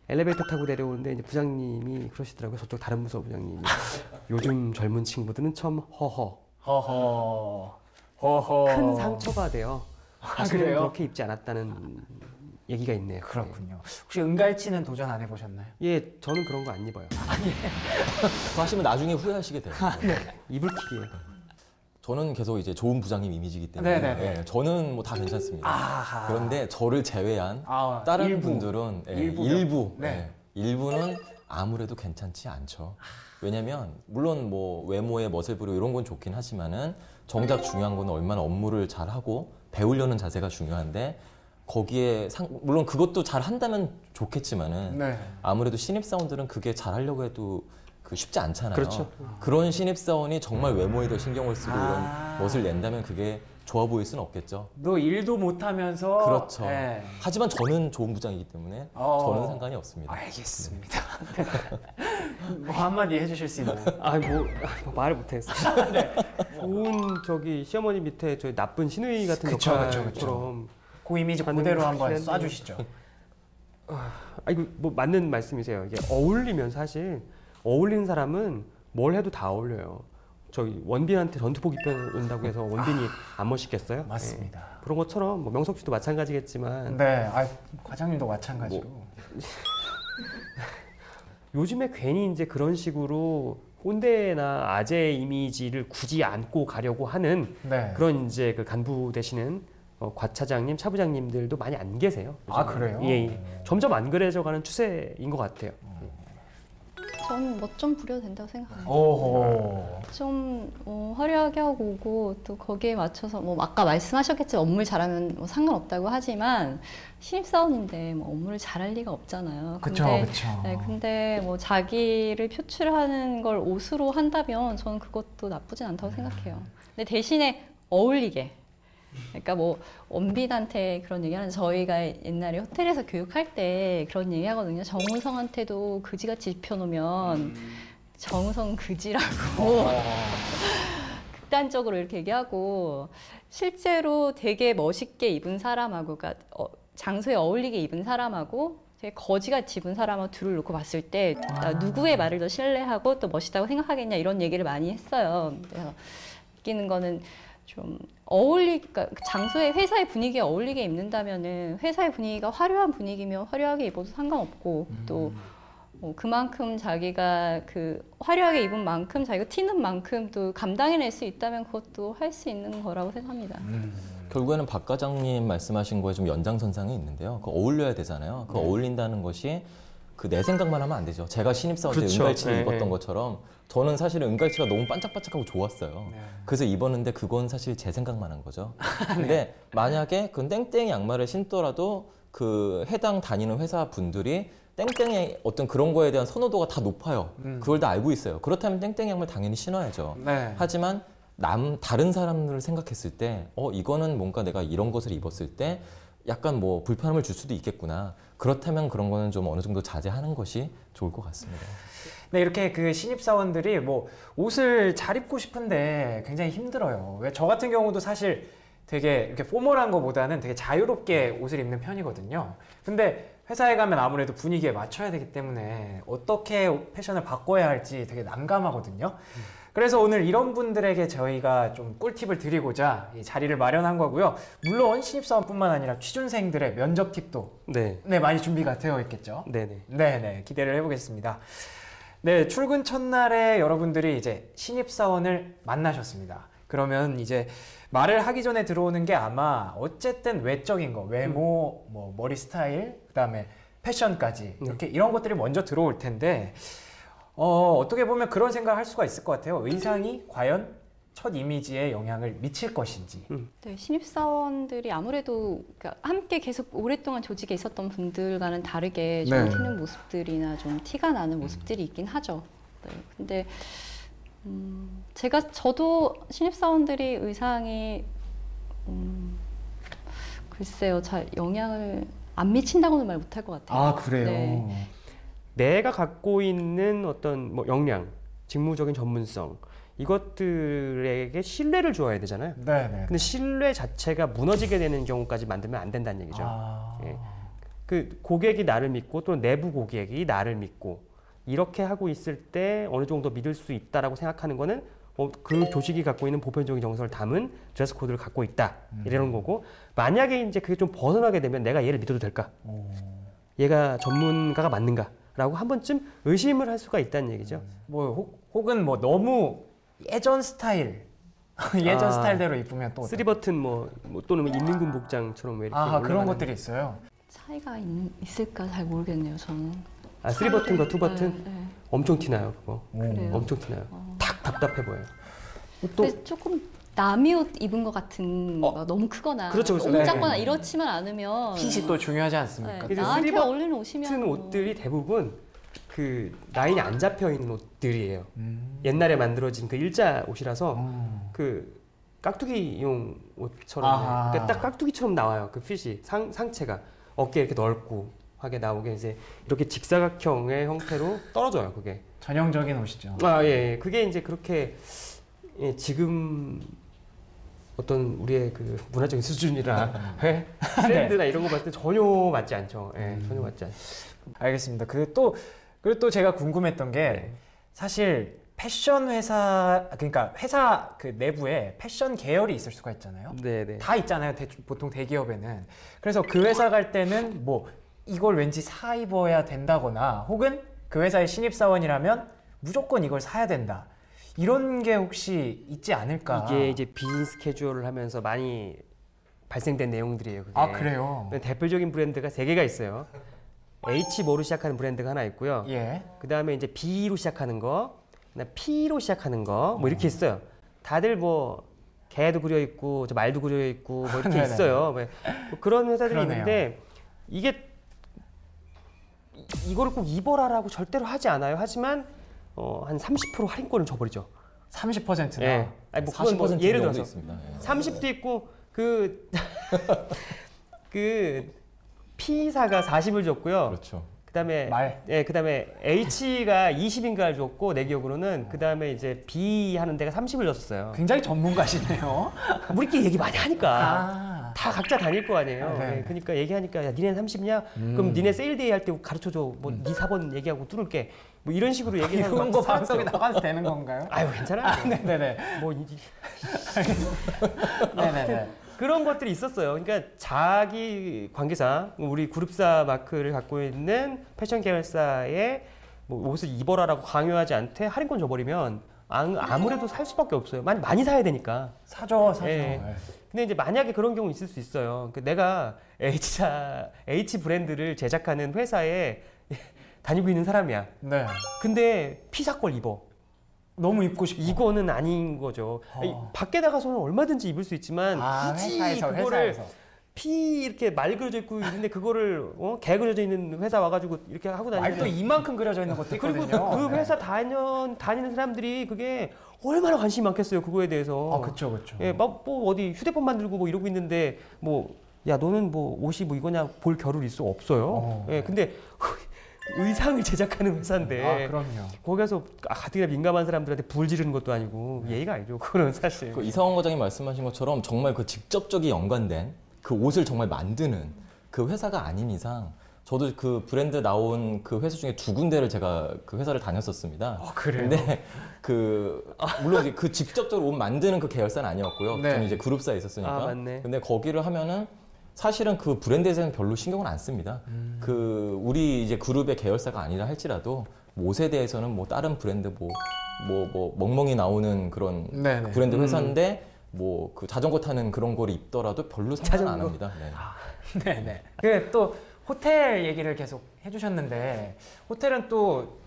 엘리베이터 타고 내려오는데 이제 부장님이 그러시더라고요. 저쪽 다른 부서 부장님이 요즘 젊은 친구들은 참 허허 큰 상처가 돼요. 사실은 그래요? 그렇게 입지 않았다는 얘기가 있네요. 그렇군요. 혹시 은갈치는 도전 안 해보셨나요? 예, 저는 그런 거 안 입어요. 그거 하시면 나중에 후회하시게 돼요. 이불 킥이에요. 저는 계속 이제 좋은 부장님 이미지이기 때문에 네네네. 예, 저는 뭐 다 괜찮습니다. 아하. 그런데 저를 제외한 다른 일부. 분들은 예, 일부요? 일부는 아무래도 괜찮지 않죠. 왜냐면 물론 뭐 외모에 멋을 부리고 이런 건 좋긴 하지만은 정작 중요한 건 얼마나 업무를 잘하고 배우려는 자세가 중요한데 거기에 물론 그것도 잘 한다면 좋겠지만은 네. 아무래도 신입사원들은 그게 잘하려고 해도 쉽지 않잖아요. 그렇죠. 그런 신입사원이 정말 외모에 더 신경을 쓰고 이런 멋을 낸다면 그게 좋아 보일 수는 없겠죠. 너 일도 못하면서 그렇죠. 네. 하지만 저는 좋은 부장이기 때문에 저는 상관이 없습니다. 알겠습니다. 뭐 한마디 해주실 수 있나요? 말을 못하겠어요. 네. 좋은 시어머니 밑에 저희 나쁜 시누이 같은 역할처럼 그 이미지 그대로 한번 쏴주시죠. 이거 뭐 맞는 말씀이세요. 이게 어울리면 사실 어울리는 사람은 뭘 해도 다 어울려요. 저희 원빈한테 전투복 입혀온다고 해서 원빈이 안 멋있겠어요? 맞습니다. 네. 그런 것처럼 뭐 명석 씨도 마찬가지겠지만 네, 과장님도 마찬가지로. 요즘에 괜히 이제 그런 식으로 꼰대나 아재 이미지를 굳이 안고 가려고 하는 그런 이제 그 간부 되시는 과차장님, 차부장님들도 많이 안 계세요. 아, 그래요? 예. 점점 안 그래져가는 추세인 것 같아요. 저는 멋 좀 부려도 된다고 생각합니다. 오호. 좀 화려하게 하고 오고 또 거기에 맞춰서 뭐 아까 말씀하셨겠지만 업무를 잘하면 뭐 상관없다고 하지만 신입사원인데 뭐 업무를 잘할 리가 없잖아요. 그렇죠. 네, 근데 뭐 자기를 표출하는 걸 옷으로 한다면 저는 그것도 나쁘진 않다고 생각해요. 근데 대신에 어울리게. 그러니까 뭐 원빈한테 그런 얘기하는 저희가 옛날에 호텔에서 교육할 때 그런 얘기 하거든요. 정우성한테도 그지같이 입혀놓으면 정우성 그지라고 극단적으로 이렇게 얘기하고 실제로 되게 멋있게 입은 사람하고 그러니까 장소에 어울리게 입은 사람하고 되게 거지같이 입은 사람하고 둘을 놓고 봤을 때 누구의 말을 더 신뢰하고 또 멋있다고 생각하겠냐 이런 얘기를 많이 했어요. 그래서 느끼는 거는 좀 그러니까 장소에 회사의 분위기에 어울리게 입는다면은 회사의 분위기가 화려한 분위기면 화려하게 입어도 상관없고 또 그만큼 자기가 그 화려하게 입은 만큼 자기가 튀는 만큼 또 감당해낼 수 있다면 그것도 할 수 있는 거라고 생각합니다. 결국에는 박 과장님 말씀하신 거에 좀 연장선상이 있는데요. 그 어울려야 되잖아요. 그 어울린다는 것이 그 내 생각만 하면 안 되죠. 제가 신입사원 때 은갈치를 입었던 것처럼 저는 사실은 은갈치가 너무 반짝반짝하고 좋았어요. 그래서 입었는데 그건 사실 제 생각만 한 거죠. 근데 만약에 그 땡땡이 양말을 신더라도 그 해당 다니는 회사 분들이 땡땡의 어떤 그런 거에 대한 선호도가 다 높아요. 그걸 다 알고 있어요. 그렇다면 땡땡이 양말 당연히 신어야죠. 하지만 다른 사람들을 생각했을 때 이거는 뭔가 내가 이런 것을 입었을 때 약간 뭐 불편함을 줄 수도 있겠구나. 그렇다면 그런 거는 좀 어느 정도 자제하는 것이 좋을 것 같습니다. 네, 이렇게 그 신입사원들이 뭐 옷을 잘 입고 싶은데 굉장히 힘들어요. 왜 저 같은 경우도 사실 되게 이렇게 포멀한 것보다는 되게 자유롭게 옷을 입는 편이거든요. 근데 회사에 가면 아무래도 분위기에 맞춰야 되기 때문에 어떻게 패션을 바꿔야 할지 되게 난감하거든요. 그래서 오늘 이런 분들에게 저희가 좀 꿀팁을 드리고자 이 자리를 마련한 거고요. 물론 신입사원뿐만 아니라 취준생들의 면접 팁도 많이 준비가 되어 있겠죠. 네네, 기대를 해보겠습니다. 네, 출근 첫날에 여러분들이 이제 신입사원을 만나셨습니다. 그러면 이제 말을 하기 전에 들어오는 게 아마 어쨌든 외적인 거, 외모, 뭐 머리 스타일, 그다음에 패션까지 이렇게 이런 것들이 먼저 들어올 텐데 어떻게 보면 그런 생각을 할 수가 있을 것 같아요. 의상이 과연 첫 이미지에 영향을 미칠 것인지. 네, 신입사원들이 아무래도 그러니까 함께 계속 오랫동안 조직에 있었던 분들과는 다르게 좀 튀는 모습들이나 좀 티가 나는 모습들이 있긴 하죠. 네, 근데 저도 신입사원들이 의상이 글쎄요, 잘 영향을 안 미친다고는 말 못할 것 같아요. 아, 그래요? 네. 내가 갖고 있는 어떤 뭐 역량, 직무적인 전문성 이것들에게 신뢰를 줘야 되잖아요. 근데 신뢰 자체가 무너지게 되는 경우까지 만들면 안 된다는 얘기죠. 예. 그 고객이 나를 믿고 또 내부 고객이 나를 믿고 이렇게 하고 있을 때 어느 정도 믿을 수 있다라고 생각하는 거는 그 조직이 갖고 있는 보편적인 정서를 담은 드레스 코드를 갖고 있다 이런 거고 만약에 이제 그게 좀 벗어나게 되면 내가 얘를 믿어도 될까? 얘가 전문가가 맞는가라고 한 번쯤 의심을 할 수가 있다는 얘기죠. 뭐 혹은 뭐 너무 예전 스타일 예전 스타일대로 입으면 또 3버튼 뭐 또는 인민군 복장처럼 왜 이렇게 그런 것들이 있어요. 차이가 있을까 잘 모르겠네요, 저는. 3버튼과 2버튼 네. 엄청 티나요, 그거. 그래요? 엄청 티나요. 탁 답답해 보여요. 근데 조금 남이 옷 입은 것 같은 막 너무 크거나 그렇죠, 그렇죠. 너무 네. 작거나 이렇지만 않으면 핏이 또 중요하지 않습니까? 네, 나한테 어울리는 옷이면 같은 옷들이 대부분 그 라인이 안 잡혀 있는 옷들이에요. 옛날에 만들어진 그 일자 옷이라서 그 깍두기용 옷처럼 그러니까 딱 깍두기처럼 나와요. 그 핏이 상체가 어깨 이렇게 넓고 하게 나오게 이제 이렇게 직사각형의 형태로 떨어져요. 그게 전형적인 옷이죠. 예. 그게 이제 그렇게 지금 어떤 우리의 그 문화적인 수준이나 트렌드나 이런 거 봤을 때 전혀 맞지 않죠. 전혀 맞지 않죠. 알겠습니다. 그리고 또 제가 궁금했던 게 사실 패션 회사 그러니까 회사 그 내부에 패션 계열이 있을 수가 있잖아요. 네네. 다 있잖아요. 보통 대기업에는. 그래서 그 회사 갈 때는 뭐 이걸 왠지 사 입어야 된다거나 혹은 그 회사의 신입사원이라면 무조건 이걸 사야 된다. 이런 게 혹시 있지 않을까? 이게 이제 비즈니스 캐주얼을 하면서 많이 발생된 내용들이에요. 그게. 그래요? 대표적인 브랜드가 3개가 있어요. H모로 시작하는 브랜드가 하나 있고요. 예. 그 다음에 이제 B로 시작하는 거, 그다음에 P로 시작하는 거, 뭐 이렇게 있어요. 다들 뭐 개도 그려 있고, 저 말도 그려 있고, 뭐 이렇게 있어요. 뭐 그런 회사들이 그러네요. 있는데 이게 이거를 꼭 입어라라고 절대로 하지 않아요. 하지만 한 30% 할인권을 줘버리죠. 30%나. 예. 아니 뭐 그건 뭐 예를 들어서 있습니다. 예. 30도 있고 그 P사가 40을 줬고요. 그렇죠. 그다음에 그다음에 H가 20인가를 줬고 내 기억으로는 그다음에 이제 B 하는 데가 30을 줬었어요. 굉장히 전문가시네요. 우리끼리 얘기 많이 하니까 다 각자 다닐 거 아니에요. 네. 그러니까 얘기하니까 야, 니네는 30냐? 그럼 니네 세일데이 할 때 가르쳐 줘. 뭐 네 4번 얘기하고 뚫을게. 뭐 이런 식으로 얘기하는 이런 거 방송에 나가도 되는 건가요? 아유, 괜찮아요. 네네네. 뭐 네네네. 그런 것들이 있었어요. 그러니까 자기 관계사, 우리 그룹사 마크를 갖고 있는 패션 계열사에 뭐 옷을 입어라라고 강요하지 않되 할인권 줘버리면 아무래도 살 수밖에 없어요. 많이 사야 되니까. 사죠. 예. 근데 이제 만약에 그런 경우 있을 수 있어요. 내가 H 브랜드를 제작하는 회사에 다니고 있는 사람이야. 네. 근데 P사 걸 입어. 너무 입고 싶어. 이거는 아닌 거죠. 밖에 나가서는 얼마든지 입을 수 있지만 굳이 그거를 P 이렇게 말 그려져 있고 있는데 그거를 개 그려져 있는 회사 와가지고 이렇게 하고 다니는 말도 이만큼 그려져 있는 것도 있거든요. 그리고 그 회사 다니는 사람들이 그게 얼마나 관심이 많겠어요 그거에 대해서. 그렇죠. 예, 뭐 어디 휴대폰 만들고 뭐 이러고 있는데 뭐 야 너는 뭐 옷이 뭐 이거냐 볼 겨를이 있어 없어요. 예, 근데 의상을 제작하는 회사인데 그럼요. 거기 가서 가뜩이나 민감한 사람들한테 불 지르는 것도 아니고 예의가 아니죠. 그거는 사실. 그 이상원 과장님 말씀하신 것처럼 정말 그 직접적이 연관된 그 옷을 정말 만드는 그 회사가 아닌 이상 저도 그 브랜드 나온 그 회사 중에 2군데를 제가 그 회사를 다녔었습니다. 그래요? 근데 물론 그 직접적으로 옷 만드는 그 계열사는 아니었고요. 네. 저는 이제 그룹사에 있었으니까. 맞네. 근데 거기를 하면은 사실은 그 브랜드에 대해서는 별로 신경을 안 씁니다. 그 우리 이제 그룹의 계열사가 아니라 할지라도 옷에 대해서는 뭐 다른 브랜드 뭐 멍멍이 나오는 그런 네네. 브랜드 회사인데 뭐 그 자전거 타는 그런 걸 입더라도 별로 상관 안 합니다. 네. 네네. 그 또 호텔 얘기를 계속 해주셨는데 호텔은 또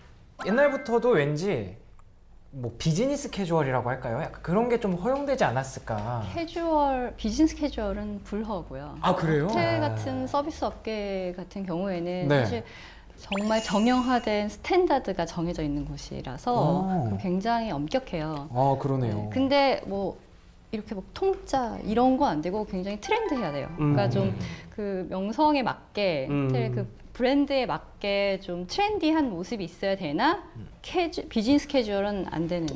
옛날부터도 왠지 뭐 비즈니스 캐주얼이라고 할까요? 약간 그런 게 좀 허용되지 않았을까? 비즈니스 캐주얼은 불허고요. 그래요? 호텔 같은 서비스 업계 같은 경우에는 네. 사실 정말 정형화된 스탠다드가 정해져 있는 곳이라서 굉장히 엄격해요. 그러네요. 네. 근데 뭐 이렇게 뭐 통짜 이런 거 안 되고 굉장히 트렌드해야 돼요. 그러니까 좀 그 명성에 맞게 호텔 그 브랜드에 맞게 좀 트렌디한 모습이 있어야 되나 비즈니스 캐주얼은 안 되는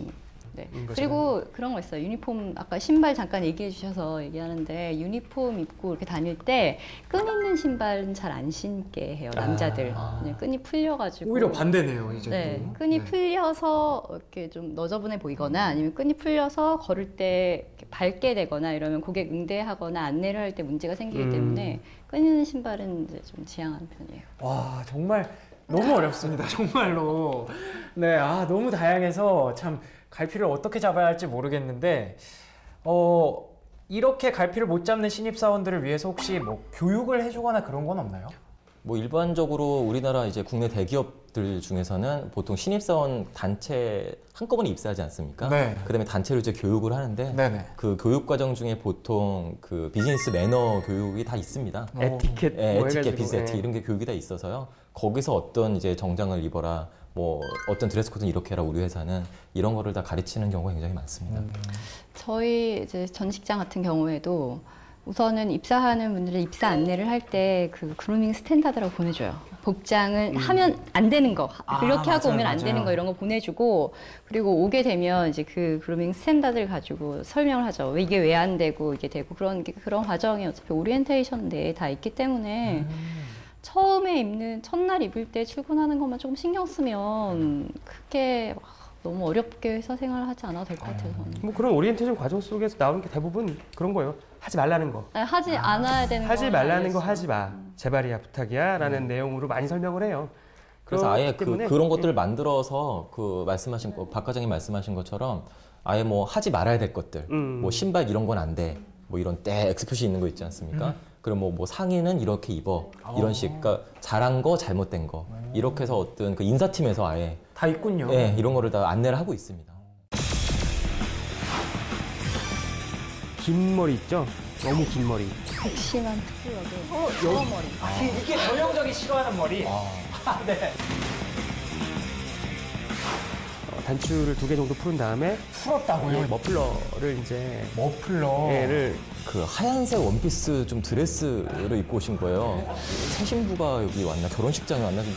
네. 거죠. 그리고 그런 거 있어요. 유니폼 아까 신발 잠깐 얘기해 주셔서 얘기하는데 유니폼 입고 이렇게 다닐 때 끈 있는 신발은 잘 안 신게 해요. 남자들. 그냥 끈이 풀려가지고. 오히려 반대네요, 이제. 네, 또. 끈이 네. 풀려서 이렇게 좀 너저분해 보이거나 아니면 끈이 풀려서 걸을 때 이렇게 밟게 되거나 이러면 고객 응대하거나 안내를 할 때 문제가 생기기 때문에 끈 있는 신발은 이제 좀 지양하는 편이에요. 와, 정말 너무 어렵습니다. 정말로. 네, 너무 다양해서 참 갈피를 어떻게 잡아야 할지 모르겠는데, 이렇게 갈피를 못 잡는 신입사원들을 위해서 혹시 뭐 교육을 해주거나 그런 건 없나요? 뭐 일반적으로 우리나라 이제 국내 대기업들 중에서는 보통 신입사원 단체 한꺼번에 입사하지 않습니까? 네. 그다음에 단체로 이제 교육을 하는데 네네. 그 교육 과정 중에 보통 그 비즈니스 매너 교육이 다 있습니다. 에티켓, 예, 뭐 에티켓, 해가지고, 비즈니스 예. 에티켓 이런 게 교육이 다 있어서요. 거기서 어떤 이제 정장을 입어라, 뭐 어떤 드레스 코드는 이렇게 해라 우리 회사는 이런 거를 다 가르치는 경우가 굉장히 많습니다. 저희 이제 전 직장 같은 경우에도 우선은 입사하는 분들의 입사 안내를 할 때 그 그루밍 스탠다드라고 보내줘요. 복장을 하면 안 되는 거, 그렇게 하고 맞아요, 오면 안 되는 맞아요. 거 이런 거 보내주고 그리고 오게 되면 이제 그 그루밍 스탠다드를 가지고 설명을 하죠. 왜 이게 왜 안 되고 이게 되고 그런 과정이 어차피 오리엔테이션 내에 다 있기 때문에 처음에 입는 첫날 입을 때 출근하는 것만 조금 신경 쓰면 크게 너무 어렵게 회사 생활을 하지 않아도 될 것 같아요. 저는. 뭐 그런 오리엔테이션 과정 속에서 나오는 게 대부분 그런 거예요. 하지 말라는 거. 아니, 하지 않아야 되는 하지 건 말라는 거 알겠어요. 하지 마. 제발이야 부탁이야 라는 내용으로 많이 설명을 해요. 그래서 아예 그렇기 때문에 그런 것들을 만들어서 그 말씀하신 거, 박 과장님 말씀하신 것처럼 아예 뭐 하지 말아야 될 것들, 뭐 신발 이런 건 안 돼, 뭐 이런 때 X 표시 있는 거 있지 않습니까? 그럼 뭐 상의는 이렇게 입어, 이런 식, 그러니까 잘한 거, 잘못된 거 이렇게 해서 어떤 그 인사팀에서 아예 다 있군요. 예, 이런 거를 다 안내를 하고 있습니다. 긴 머리 있죠? 너무 긴 머리. 극심한 투블럭에 여러 머리. 이게 전형적인 싫어하는 머리. 네. 단추를 2개 정도 풀은 다음에 풀었다고요? 머플러를 이제 머플러. 얘를 그 하얀색 원피스 좀 드레스를 입고 오신 거예요. 새 신부가 여기 왔나 결혼식장에 왔나 좀